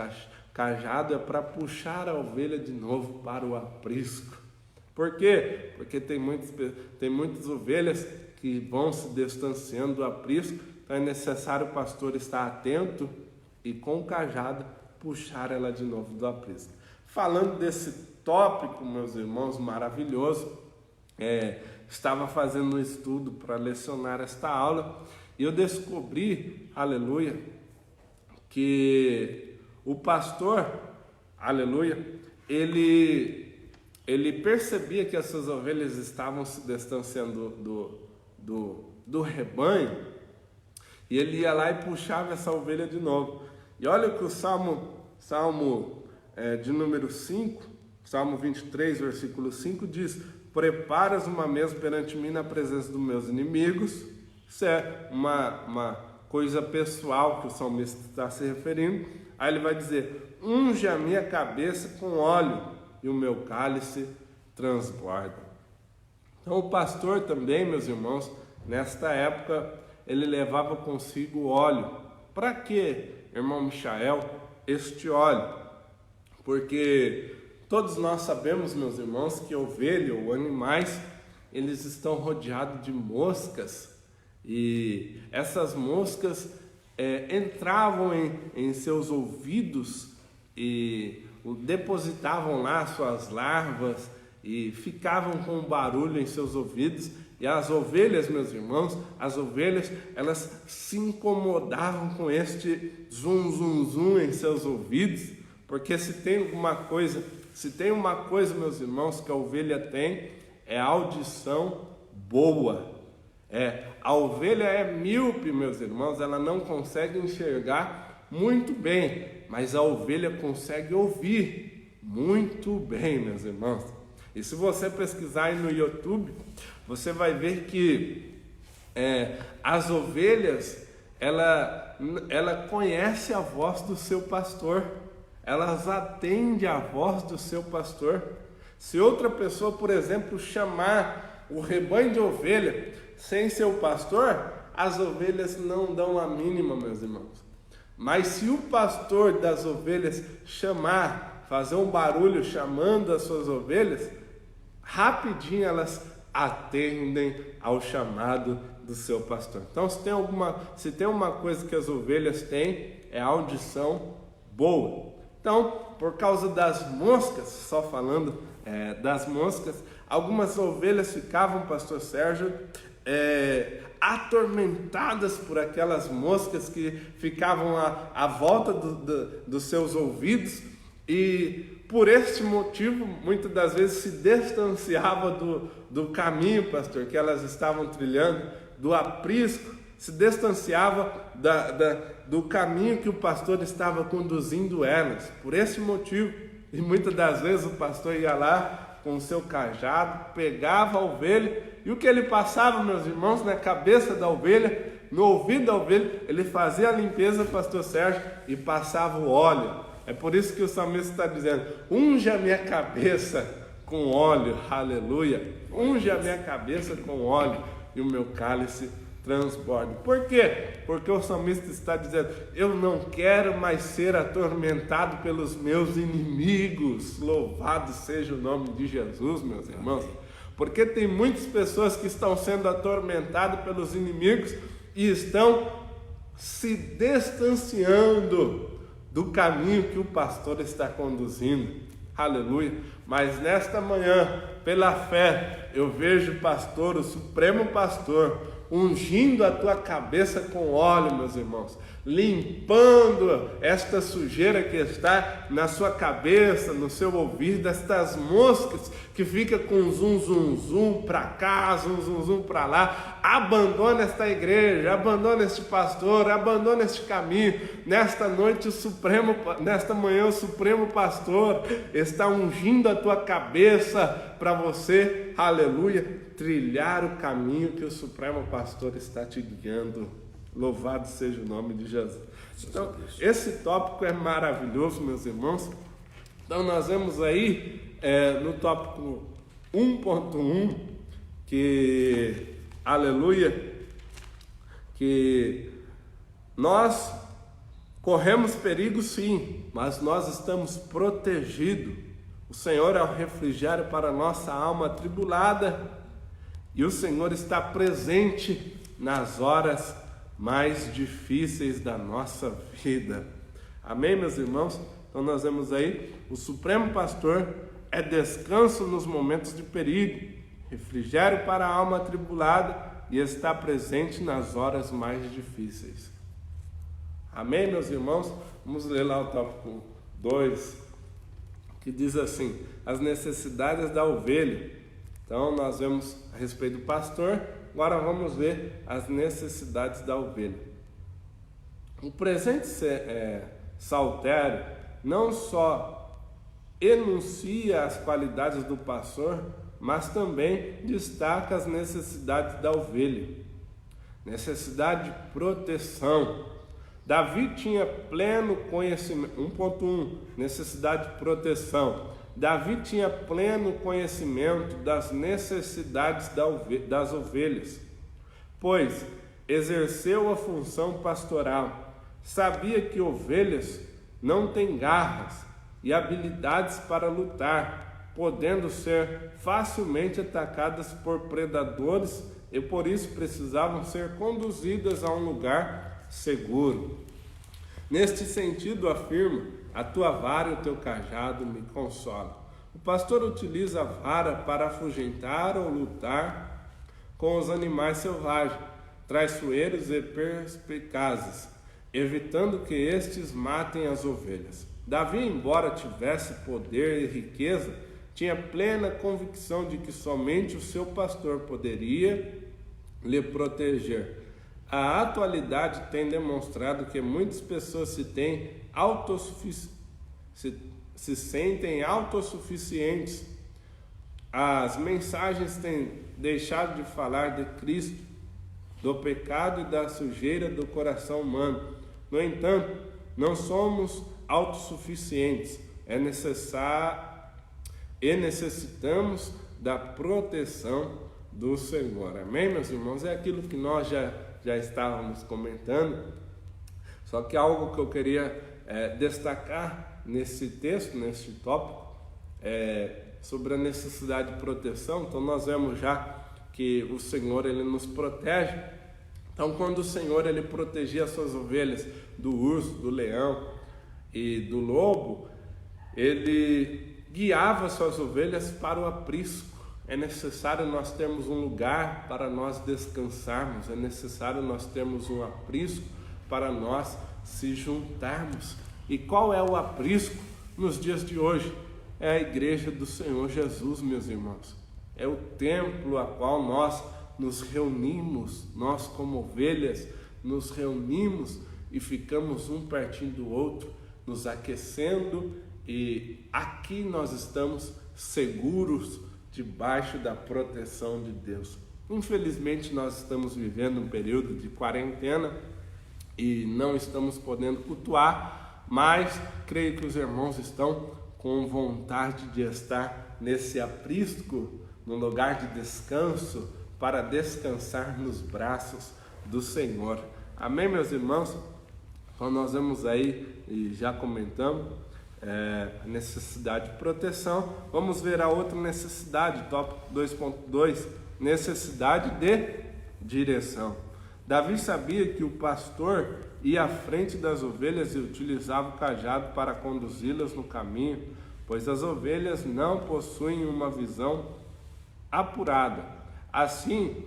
cajado é para puxar a ovelha de novo para o aprisco. Por quê? Porque tem muitas ovelhas que vão se distanciando do aprisco, então é necessário o pastor estar atento e com o cajado puxar ela de novo do aprisco. Falando desse tópico, meus irmãos, maravilhoso, estava fazendo um estudo para lecionar esta aula e eu descobri, aleluia, que o pastor, aleluia, ele percebia que essas ovelhas estavam se distanciando do rebanho, e ele ia lá e puxava essa ovelha de novo. E olha o que o Salmo de número 5, Salmo 23, versículo 5 diz: preparas uma mesa perante mim na presença dos meus inimigos. Isso é uma coisa pessoal que o salmista está se referindo. Aí ele vai dizer: unge a minha cabeça com óleo e o meu cálice transborda. Então o pastor também, meus irmãos, nesta época, ele levava consigo óleo. Para quê, irmão Michael, este óleo? Porque todos nós sabemos, meus irmãos, que ovelha ou animais, eles estão rodeados de moscas. E essas moscas entravam em seus ouvidos e depositavam lá suas larvas e ficavam com barulho em seus ouvidos. E as ovelhas, meus irmãos, elas se incomodavam com este zum, zum, zum em seus ouvidos, porque se tem uma coisa, meus irmãos, que a ovelha tem, é audição boa. A ovelha é míope, meus irmãos, ela não consegue enxergar muito bem, mas a ovelha consegue ouvir muito bem, meus irmãos. E se você pesquisar aí no YouTube, você vai ver que as ovelhas, ela conhece a voz do seu pastor, elas atendem a voz do seu pastor. Se outra pessoa, por exemplo, chamar o rebanho de ovelha sem seu pastor, as ovelhas não dão a mínima, meus irmãos. Mas se o pastor das ovelhas fazer um barulho chamando as suas ovelhas, rapidinho elas atendem ao chamado do seu pastor. Então, se tem uma coisa que as ovelhas têm, é audição boa. Então, por causa das moscas, só falando das moscas, algumas ovelhas ficavam, pastor Sérgio, atormentadas por aquelas moscas que ficavam à volta dos seus ouvidos, e por este motivo, muitas das vezes se distanciava do caminho, pastor, que elas estavam trilhando, do aprisco, se distanciava do caminho que o pastor estava conduzindo elas. Por esse motivo, e muitas das vezes o pastor ia lá com o seu cajado, pegava a ovelha, e o que ele passava, meus irmãos, na cabeça da ovelha, no ouvido da ovelha, ele fazia a limpeza, pastor Sérgio, e passava o óleo. É por isso que o salmista está dizendo: unge a minha cabeça com óleo, aleluia, unge a minha cabeça com óleo, e o meu cálice transborde. Por quê? Porque o salmista está dizendo: eu não quero mais ser atormentado pelos meus inimigos. Louvado seja o nome de Jesus, meus irmãos. Porque tem muitas pessoas que estão sendo atormentadas pelos inimigos e estão se distanciando do caminho que o pastor está conduzindo. Aleluia. Mas nesta manhã, pela fé, eu vejo o pastor, o supremo pastor, ungindo a tua cabeça com óleo, meus irmãos, limpando esta sujeira que está na sua cabeça, no seu ouvido, estas moscas que fica com zum, zum, zum para cá, zum, zum, zum para lá. Abandona esta igreja, abandona este pastor, abandona este caminho. Nesta noite, nesta manhã, o supremo pastor está ungindo a tua cabeça para você, aleluia, trilhar o caminho que o supremo pastor está te guiando. Louvado seja o nome de Jesus. Então, esse tópico é maravilhoso, meus irmãos. Então, nós vemos aí no tópico 1.1 que, aleluia, que nós corremos perigo sim, mas nós estamos protegidos. O Senhor é o refrigério para a nossa alma atribulada, e o Senhor está presente nas horas mais difíceis da nossa vida. Amém, meus irmãos? Então nós vemos aí, o supremo pastor é descanso nos momentos de perigo, refrigério para a alma atribulada, e está presente nas horas mais difíceis. Amém, meus irmãos? Vamos ler lá o tópico 2, que diz assim: as necessidades da ovelha. Então nós vemos a respeito do pastor. Agora vamos ver as necessidades da ovelha. O presente saltério não só enuncia as qualidades do pastor, mas também destaca as necessidades da ovelha. Necessidade de proteção. Davi tinha pleno conhecimento. 1.1, necessidade de proteção. Davi tinha pleno conhecimento das necessidades das ovelhas, pois exerceu a função pastoral. Sabia que ovelhas não têm garras e habilidades para lutar, podendo ser facilmente atacadas por predadores, e por isso precisavam ser conduzidas a um lugar seguro. Neste sentido, afirma: a tua vara e o teu cajado me consolam. O pastor utiliza a vara para afugentar ou lutar com os animais selvagens, traiçoeiros e perspicazes, evitando que estes matem as ovelhas. Davi, embora tivesse poder e riqueza, tinha plena convicção de que somente o seu pastor poderia lhe proteger. A atualidade tem demonstrado que muitas pessoas se sentem autossuficientes. As mensagens têm deixado de falar de Cristo, do pecado e da sujeira do coração humano. No entanto, não somos autossuficientes. Necessitamos da proteção do Senhor. Amém, meus irmãos? É aquilo que nós já estávamos comentando, só que algo que eu queria destacar nesse texto, nesse tópico, sobre a necessidade de proteção. Então nós vemos já que o Senhor, ele nos protege. Então quando o Senhor, ele protegia as suas ovelhas do urso, do leão e do lobo, ele guiava as suas ovelhas para o aprisco. É necessário nós termos um lugar para nós descansarmos, é necessário nós termos um aprisco para nós se juntarmos. E qual é o aprisco nos dias de hoje? É a igreja do Senhor Jesus, meus irmãos. É o templo a qual nós nos reunimos, nós como ovelhas, nos reunimos e ficamos um pertinho do outro, nos aquecendo, e aqui nós estamos seguros debaixo da proteção de Deus. Infelizmente nós estamos vivendo um período de quarentena e não estamos podendo cultuar, mas creio que os irmãos estão com vontade de estar nesse aprisco, no lugar de descanso, para descansar nos braços do Senhor. Amém, meus irmãos? Então nós vemos aí, e já comentamos, a necessidade de proteção. Vamos ver a outra necessidade, tópico 2.2, necessidade de direção. Davi sabia que o pastor ia à frente das ovelhas e utilizava o cajado para conduzi-las no caminho, pois as ovelhas não possuem uma visão apurada. Assim,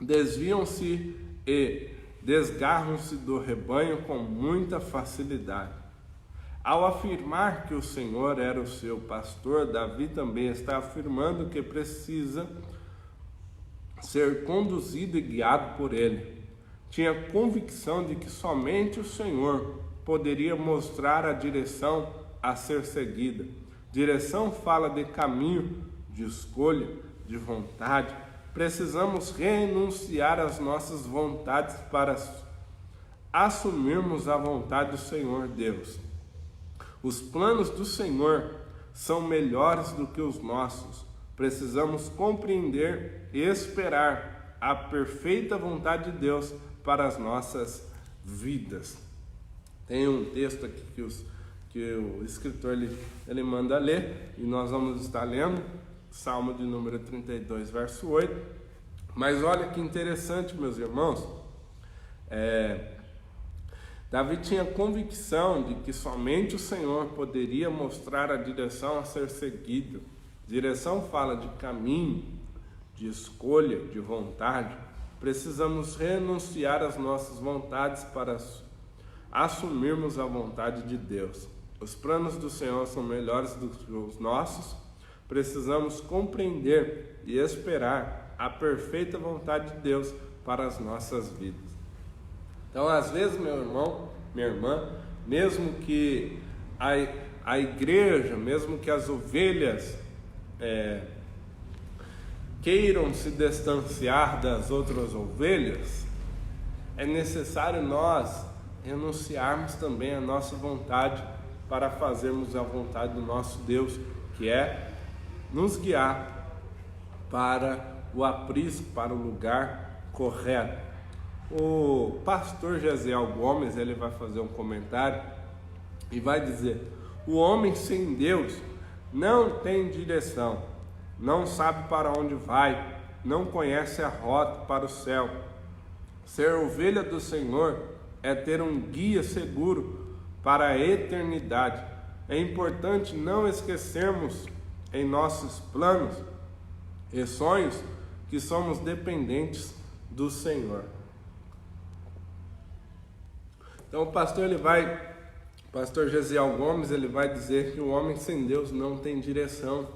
desviam-se e desgarram-se do rebanho com muita facilidade. Ao afirmar que o Senhor era o seu pastor, Davi também está afirmando que precisa ser conduzido e guiado por ele. Tinha convicção de que somente o Senhor poderia mostrar a direção a ser seguida. Direção fala de caminho, de escolha, de vontade. Precisamos renunciar às nossas vontades para assumirmos a vontade do Senhor Deus. Os planos do Senhor são melhores do que os nossos. Precisamos compreender e esperar a perfeita vontade de Deus para as nossas vidas. Tem um texto aqui que o escritor ele manda ler, e nós vamos estar lendo, Salmo de número 32, verso 8. Mas olha que interessante, meus irmãos, Davi tinha convicção de que somente o Senhor poderia mostrar a direção a ser seguida. Direção fala de caminho, de escolha, de vontade. Precisamos renunciar às nossas vontades para assumirmos a vontade de Deus. Os planos do Senhor são melhores do que os nossos. Precisamos compreender e esperar a perfeita vontade de Deus para as nossas vidas. Então, às vezes, meu irmão, minha irmã, mesmo que a igreja, mesmo que as ovelhas queiram se distanciar das outras ovelhas, é necessário nós renunciarmos também à nossa vontade para fazermos a vontade do nosso Deus, que é nos guiar para o aprisco, para o lugar correto. O pastor Gesiel Gomes, ele vai fazer um comentário e vai dizer: o homem sem Deus não tem direção, não sabe para onde vai, não conhece a rota para o céu. Ser ovelha do Senhor é ter um guia seguro para a eternidade. É importante não esquecermos em nossos planos e sonhos que somos dependentes do Senhor. Então o pastor Gesiel Gomes, ele vai dizer que o homem sem Deus não tem direção.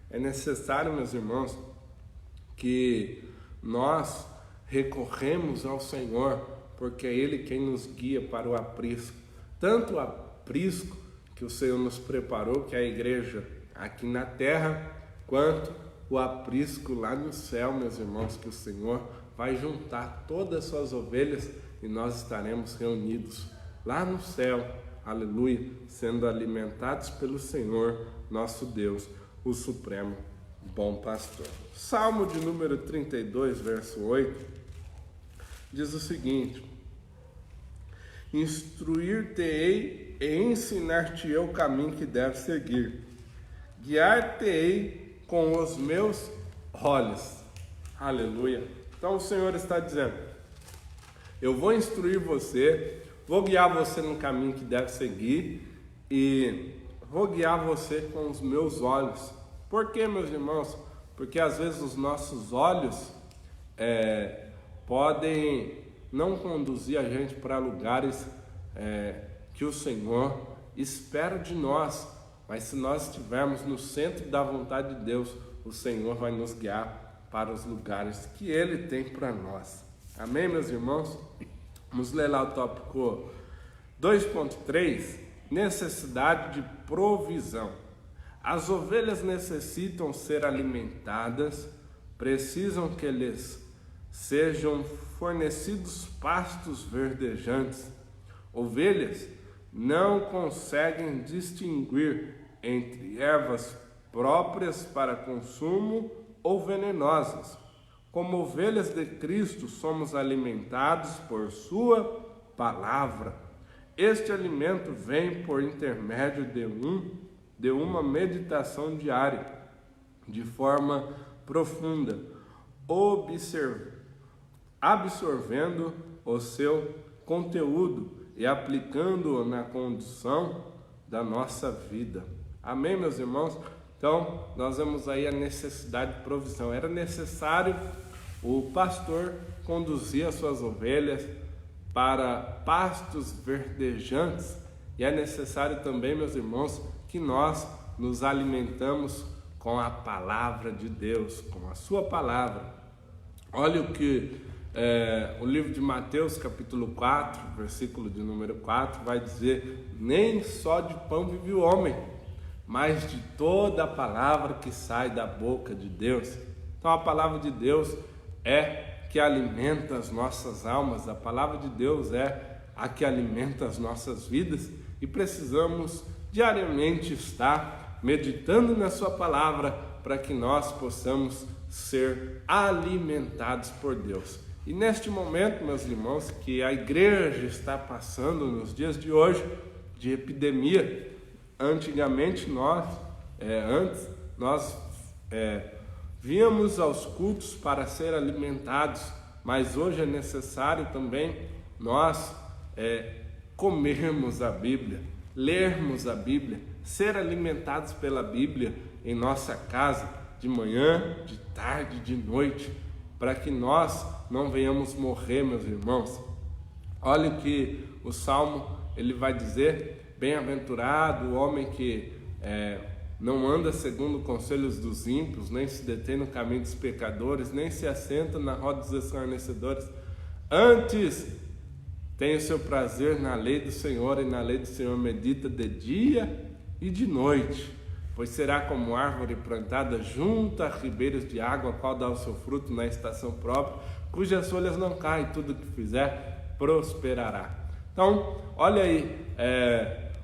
É necessário, meus irmãos, que nós recorremos ao Senhor, porque é Ele quem nos guia para o aprisco. Tanto o aprisco que o Senhor nos preparou, que é a igreja aqui na terra, quanto o aprisco lá no céu, meus irmãos, que o Senhor vai juntar todas as suas ovelhas e nós estaremos reunidos lá no céu, aleluia, sendo alimentados pelo Senhor, nosso Deus, o Supremo Bom Pastor. Salmo de número 32, verso 8, diz o seguinte: instruir-te-ei e ensinar-te-ei o caminho que deves seguir, guiar-te-ei com os meus olhos. Aleluia. Então o Senhor está dizendo: eu vou instruir você, vou guiar você no caminho que deve seguir e vou guiar você com os meus olhos. Por quê, meus irmãos? Porque às vezes os nossos olhos podem não conduzir a gente para lugares que o Senhor espera de nós, mas se nós estivermos no centro da vontade de Deus, o Senhor vai nos guiar para os lugares que Ele tem para nós. Amém, meus irmãos? Vamos ler lá o tópico 2.3, necessidade de provisão. As ovelhas necessitam ser alimentadas, precisam que lhes sejam fornecidos pastos verdejantes. Ovelhas não conseguem distinguir entre ervas próprias para consumo ou venenosas. Como ovelhas de Cristo, somos alimentados por sua palavra. Este alimento vem por intermédio de uma meditação diária, de forma profunda, absorvendo o seu conteúdo e aplicando-o na condução da nossa vida. Amém, meus irmãos? Então, nós vemos aí a necessidade de provisão. Era necessário o pastor conduzir as suas ovelhas para pastos verdejantes, e é necessário também, meus irmãos, que nós nos alimentamos com a palavra de Deus, com a sua palavra. Olha o que o livro de Mateus, capítulo 4, versículo de número 4, vai dizer: nem só de pão vive o homem, mas de toda a palavra que sai da boca de Deus. Então a palavra de Deus é que alimenta as nossas almas, a palavra de Deus é a que alimenta as nossas vidas, e precisamos diariamente estar meditando na sua palavra para que nós possamos ser alimentados por Deus. E neste momento, meus irmãos, que a igreja está passando nos dias de hoje de epidemia, antigamente nós víamos aos cultos para ser alimentados, mas hoje é necessário também nós comermos a Bíblia, lermos a Bíblia, ser alimentados pela Bíblia em nossa casa, de manhã, de tarde, de noite, para que nós não venhamos morrer, meus irmãos. Olha o que o Salmo ele vai dizer: bem-aventurado o homem que não anda segundo conselhos dos ímpios, nem se detém no caminho dos pecadores, nem se assenta na roda dos escarnecedores. Antes tem o seu prazer na lei do Senhor, e na lei do Senhor medita de dia e de noite. Pois será como árvore plantada junto a ribeiros de água, a qual dá o seu fruto na estação própria, cujas folhas não caem, tudo que fizer prosperará. Então, olha aí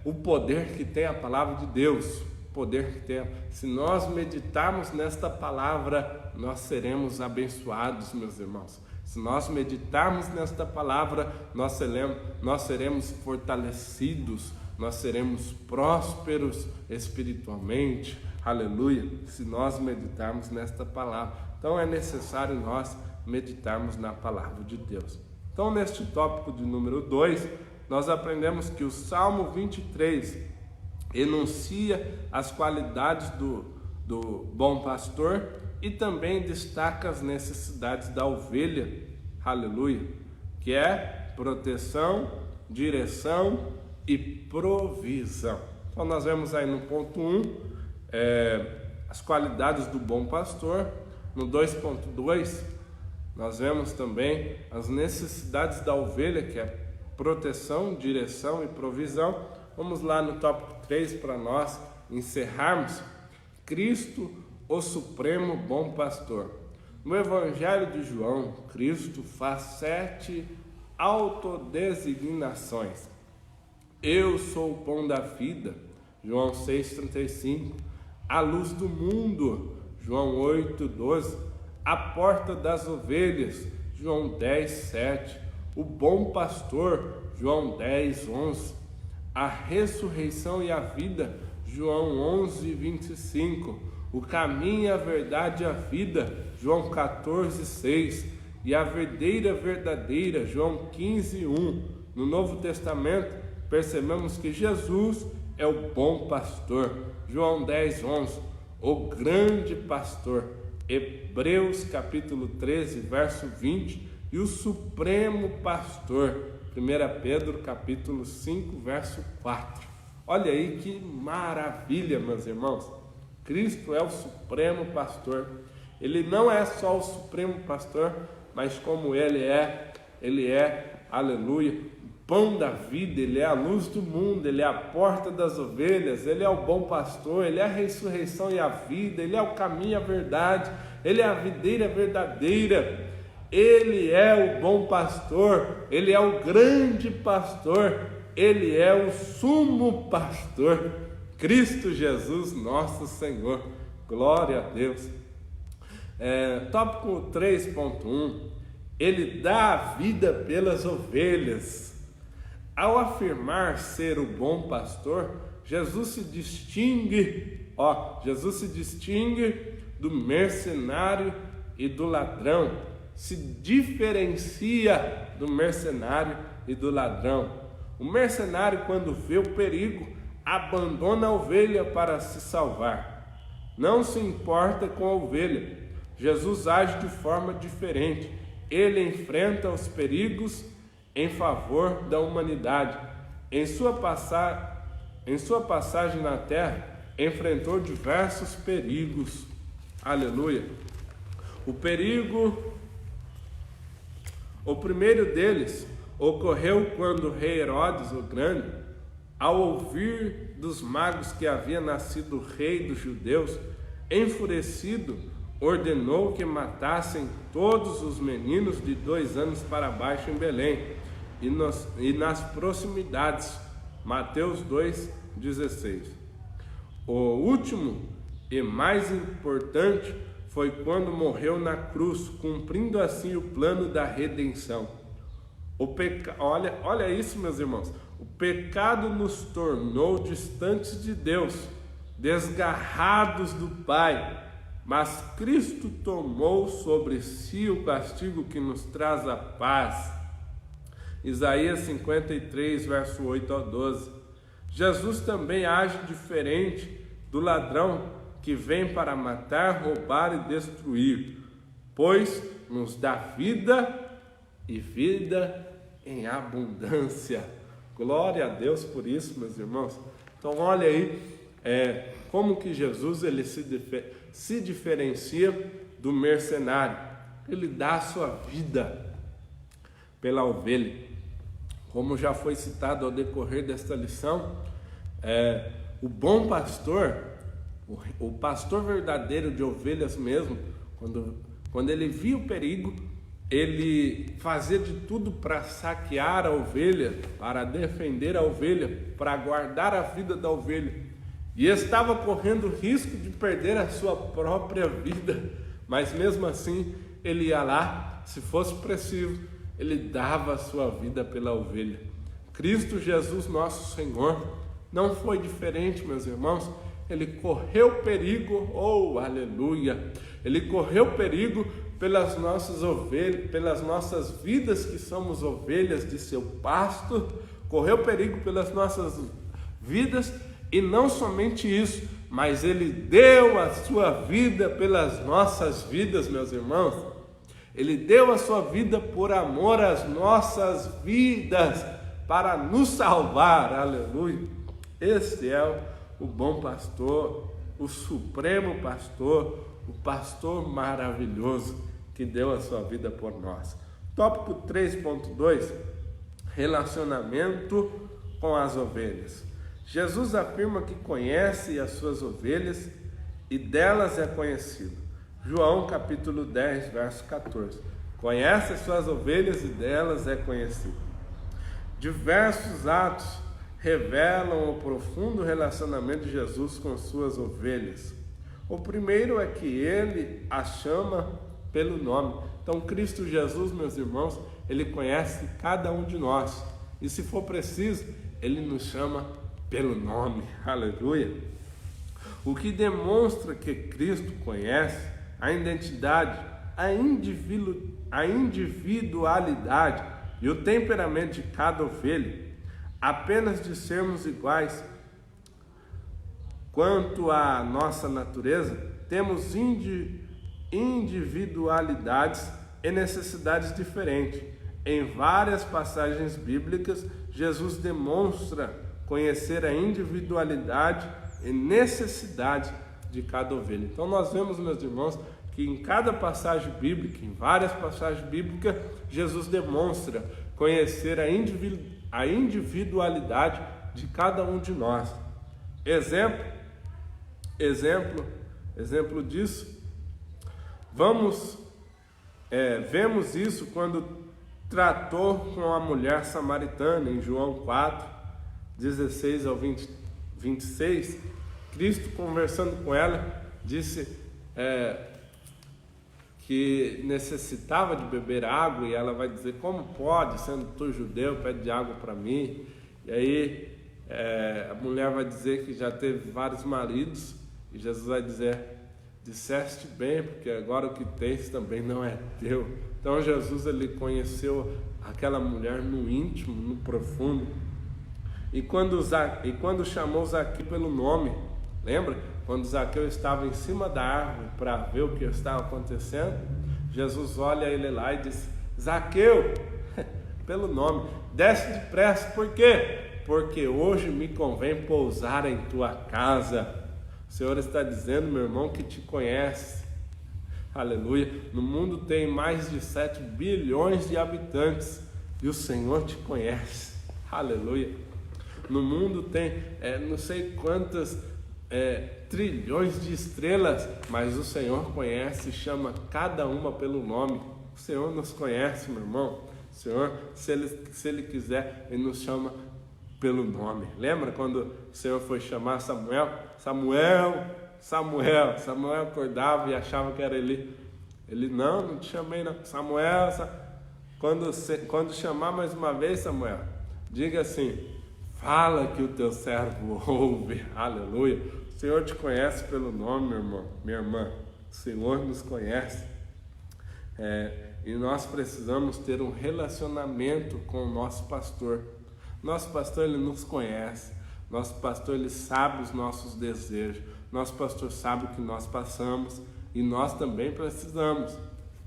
o poder que tem a palavra de Deus, o poder que tem. Se nós meditarmos nesta palavra, nós seremos abençoados, meus irmãos. Se nós meditarmos nesta palavra, nós seremos fortalecidos, nós seremos prósperos espiritualmente, aleluia, se nós meditarmos nesta palavra. Então é necessário nós meditarmos na palavra de Deus. Então neste tópico de número 2, nós aprendemos que o Salmo 23 enuncia as qualidades do bom pastor e também destaca as necessidades da ovelha, aleluia, que é proteção, direção e provisão. Então nós vemos aí no ponto 1 as qualidades do bom pastor. No 2.2 nós vemos também as necessidades da ovelha, que é proteção, direção e provisão. Vamos lá no tópico 3 para nós encerrarmos. Cristo, o supremo bom pastor. No Evangelho de João, Cristo faz 7 autodesignações. Eu sou o pão da vida, João 6,35. A luz do mundo, João 8,12. A porta das ovelhas, João 10,7. O bom pastor, João 10,11. A ressurreição e a vida, João 11,25. O caminho, a verdade e a vida, João 14,6. E a videira verdadeira, João 15,1. No Novo Testamento, percebemos que Jesus é o bom pastor, João 10,11, o grande pastor, Hebreus capítulo 13, verso 20, e o supremo pastor, 1 Pedro capítulo 5, verso 4. Olha aí que maravilha, meus irmãos. Cristo é o supremo pastor, Ele não é só o supremo pastor, mas como ele é, aleluia, o pão da vida, ele é a luz do mundo, ele é a porta das ovelhas, ele é o bom pastor, ele é a ressurreição e a vida, ele é o caminho e a verdade, ele é a videira verdadeira, ele é o bom pastor, ele é o grande pastor, ele é o sumo pastor, Cristo Jesus, nosso Senhor. Glória a Deus. Tópico 3.1. Ele dá a vida pelas ovelhas. Ao afirmar ser o bom pastor, Jesus se distingue do mercenário e do ladrão. Se diferencia do mercenário e do ladrão. O mercenário, quando vê o perigo, abandona a ovelha para se salvar. Não se importa com a ovelha. Jesus age de forma diferente. Ele enfrenta os perigos em favor da humanidade. Em sua passagem na terra, enfrentou diversos perigos. Aleluia. O primeiro deles ocorreu quando o rei Herodes o Grande, ao ouvir dos magos que havia nascido rei dos judeus, enfurecido, ordenou que matassem todos os meninos de 2 anos para baixo em Belém e nas proximidades. Mateus 2,16. O último e mais importante foi quando morreu na cruz, cumprindo assim o plano da redenção. Olha isso, meus irmãos. O pecado nos tornou distantes de Deus, desgarrados do Pai, mas Cristo tomou sobre si o castigo que nos traz a paz. Isaías 53, verso 8 ao 12. Jesus também age diferente do ladrão que vem para matar, roubar e destruir, pois nos dá vida e vida em abundância. Glória a Deus por isso, meus irmãos. Então olha aí como que Jesus ele se diferencia do mercenário. Ele dá a sua vida pela ovelha. Como já foi citado ao decorrer desta lição, o bom pastor, o pastor verdadeiro de ovelhas mesmo, quando ele via o perigo, ele fazia de tudo para saquear a ovelha, para defender a ovelha, para guardar a vida da ovelha. E estava correndo risco de perder a sua própria vida, mas mesmo assim ele ia lá, se fosse preciso, ele dava a sua vida pela ovelha. Cristo Jesus, nosso Senhor, não foi diferente, meus irmãos. Ele correu perigo, aleluia, ele correu perigo pelas nossas ovelhas, pelas nossas vidas que somos ovelhas de seu pasto, correu perigo pelas nossas vidas, e não somente isso, mas ele deu a sua vida pelas nossas vidas, meus irmãos. Ele deu a sua vida por amor às nossas vidas, para nos salvar, aleluia. Este é o bom pastor, o supremo pastor, o pastor maravilhoso que deu a sua vida por nós. Tópico 3.2, relacionamento com as ovelhas. Jesus afirma que conhece as suas ovelhas e delas é conhecido. João capítulo 10, verso 14. Conhece as suas ovelhas e delas é conhecido. Diversos atos revelam o profundo relacionamento de Jesus com suas ovelhas. O primeiro é que ele as chama pelo nome. Então Cristo Jesus, meus irmãos, ele conhece cada um de nós. E se for preciso, ele nos chama pelo nome. Aleluia. O que demonstra que Cristo conhece a identidade, a individualidade e o temperamento de cada ovelha. Apenas de sermos iguais quanto à nossa natureza, temos individualidades e necessidades diferentes. Em várias passagens bíblicas, Jesus demonstra conhecer a individualidade e necessidade de cada ovelha. Então nós vemos, meus irmãos, que em cada passagem bíblica, em várias passagens bíblicas, Jesus demonstra conhecer a individualidade de cada um de nós. Exemplo disso, vemos isso quando tratou com a mulher samaritana em João 4, 16 ao 26. Cristo, conversando com ela, disse que necessitava de beber água, e ela vai dizer: como pode, sendo tu judeu, pede água para mim? E aí a mulher vai dizer que já teve vários maridos, e Jesus vai dizer: disseste bem, porque agora o que tens também não é teu. Então Jesus, ele conheceu aquela mulher no íntimo, no profundo. E quando chamou Zaqueu pelo nome, lembra? Quando Zaqueu estava em cima da árvore para ver o que estava acontecendo, Jesus olha ele lá e diz: Zaqueu, pelo nome, desce depressa. Por quê? Porque hoje me convém pousar em tua casa. O Senhor está dizendo, meu irmão, que te conhece. Aleluia. No mundo tem mais de 7 bilhões de habitantes e o Senhor te conhece. Aleluia. No mundo tem não sei quantas trilhões de estrelas, mas o Senhor conhece e chama cada uma pelo nome. O Senhor nos conhece, meu irmão. O Senhor, se Ele quiser, Ele nos chama pelo nome. Lembra quando o Senhor foi chamar Samuel? Samuel acordava e achava que era Eli. Ele: não te chamei não. Samuel. Quando chamar mais uma vez, Samuel, diga assim: fala que o teu servo ouve. Aleluia. O Senhor te conhece pelo nome, meu irmão, minha irmã. O Senhor nos conhece. E nós precisamos ter um relacionamento com o nosso pastor. Nosso pastor, ele nos conhece. Nosso pastor, ele sabe os nossos desejos. Nosso pastor sabe o que nós passamos. E nós também precisamos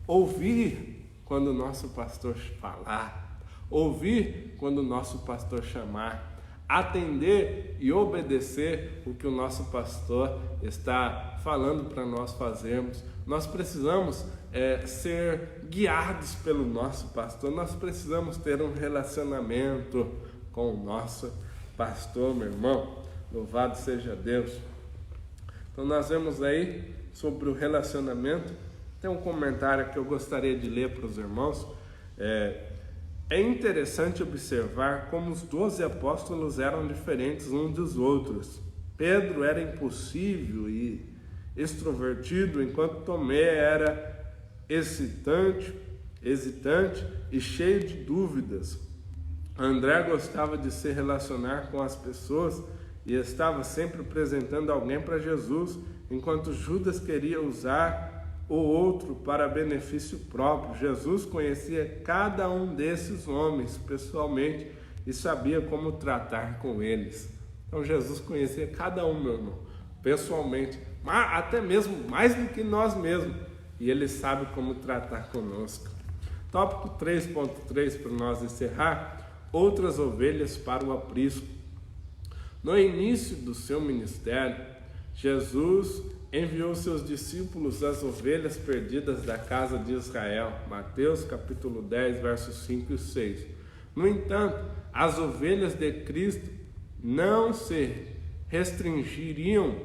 ouvir quando o nosso pastor falar. Ouvir quando o nosso pastor chamar. Atender e obedecer o que o nosso pastor está falando para nós fazermos. Nós precisamos ser guiados pelo nosso pastor. Nós precisamos ter um relacionamento com o nosso pastor, meu irmão. Louvado seja Deus. Então nós vemos aí sobre o relacionamento. Tem um comentário que eu gostaria de ler para os irmãos. É interessante observar como os 12 apóstolos eram diferentes uns dos outros. Pedro era impulsivo e extrovertido, enquanto Tomé era hesitante e cheio de dúvidas. André gostava de se relacionar com as pessoas e estava sempre apresentando alguém para Jesus, enquanto Judas queria usar o outro para benefício próprio. Jesus conhecia cada um desses homens pessoalmente e sabia como tratar com eles. Então Jesus conhecia cada um, meu irmão, pessoalmente, até mesmo mais do que nós mesmos, e Ele sabe como tratar conosco. Tópico 3.3 para nós encerrar: outras ovelhas para o aprisco. No início do seu ministério, Jesus enviou seus discípulos às ovelhas perdidas da casa de Israel. Mateus capítulo 10, versos 5 e 6. No entanto, as ovelhas de Cristo não se restringiriam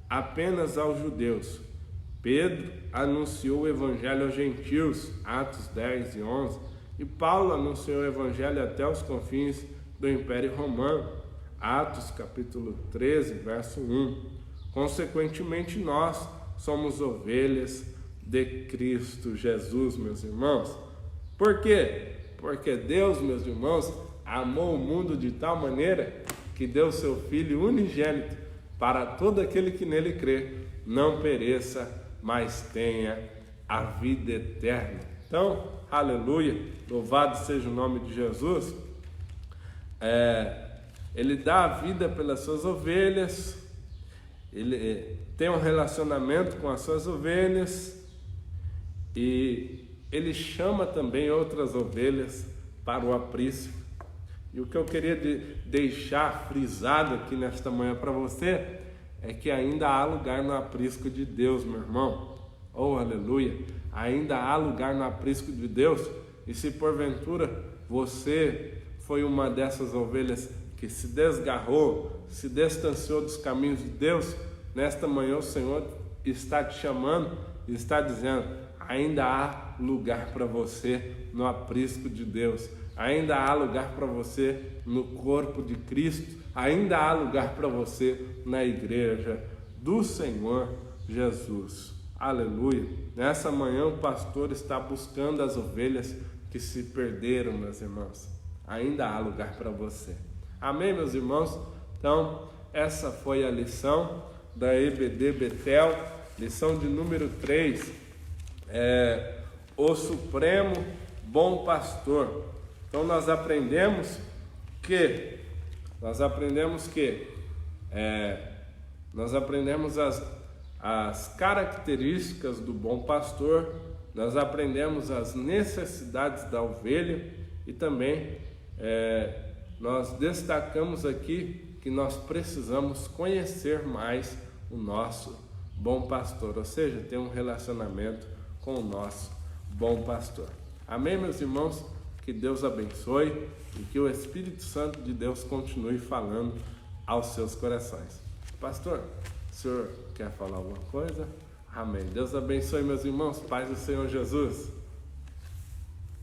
apenas aos judeus. Pedro anunciou o evangelho aos gentios, Atos 10 e 11, e Paulo anunciou o evangelho até os confins do Império Romano, Atos capítulo 13, verso 1. Consequentemente, nós somos ovelhas de Cristo Jesus, meus irmãos. Por quê? Porque Deus, meus irmãos, amou o mundo de tal maneira que deu seu Filho unigênito para todo aquele que nele crê, não pereça, mas tenha a vida eterna. Então, aleluia, louvado seja o nome de Jesus. Ele dá a vida pelas suas ovelhas. Ele tem um relacionamento com as suas ovelhas e ele chama também outras ovelhas para o aprisco. E o que eu queria deixar frisado aqui nesta manhã para você é que ainda há lugar no aprisco de Deus, meu irmão. Oh, aleluia! Ainda há lugar no aprisco de Deus. E se porventura você foi uma dessas ovelhas que se desgarrou, se distanciou dos caminhos de Deus, nesta manhã o Senhor está te chamando e está dizendo: ainda há lugar para você no aprisco de Deus, ainda há lugar para você no corpo de Cristo, ainda há lugar para você na igreja do Senhor Jesus. Aleluia! Nessa manhã o pastor está buscando as ovelhas que se perderam, meus irmãos. Ainda há lugar para você. Amém, meus irmãos? Então, essa foi a lição da EBD Betel, lição de número 3, o Supremo Bom Pastor. Então, nós aprendemos as características do bom pastor, nós aprendemos as necessidades da ovelha e também nós destacamos aqui que nós precisamos conhecer mais o nosso bom pastor, ou seja, ter um relacionamento com o nosso bom pastor. Amém, meus irmãos? Que Deus abençoe e que o Espírito Santo de Deus continue falando aos seus corações. Pastor, o senhor quer falar alguma coisa? Amém. Deus abençoe, meus irmãos. Paz do Senhor Jesus.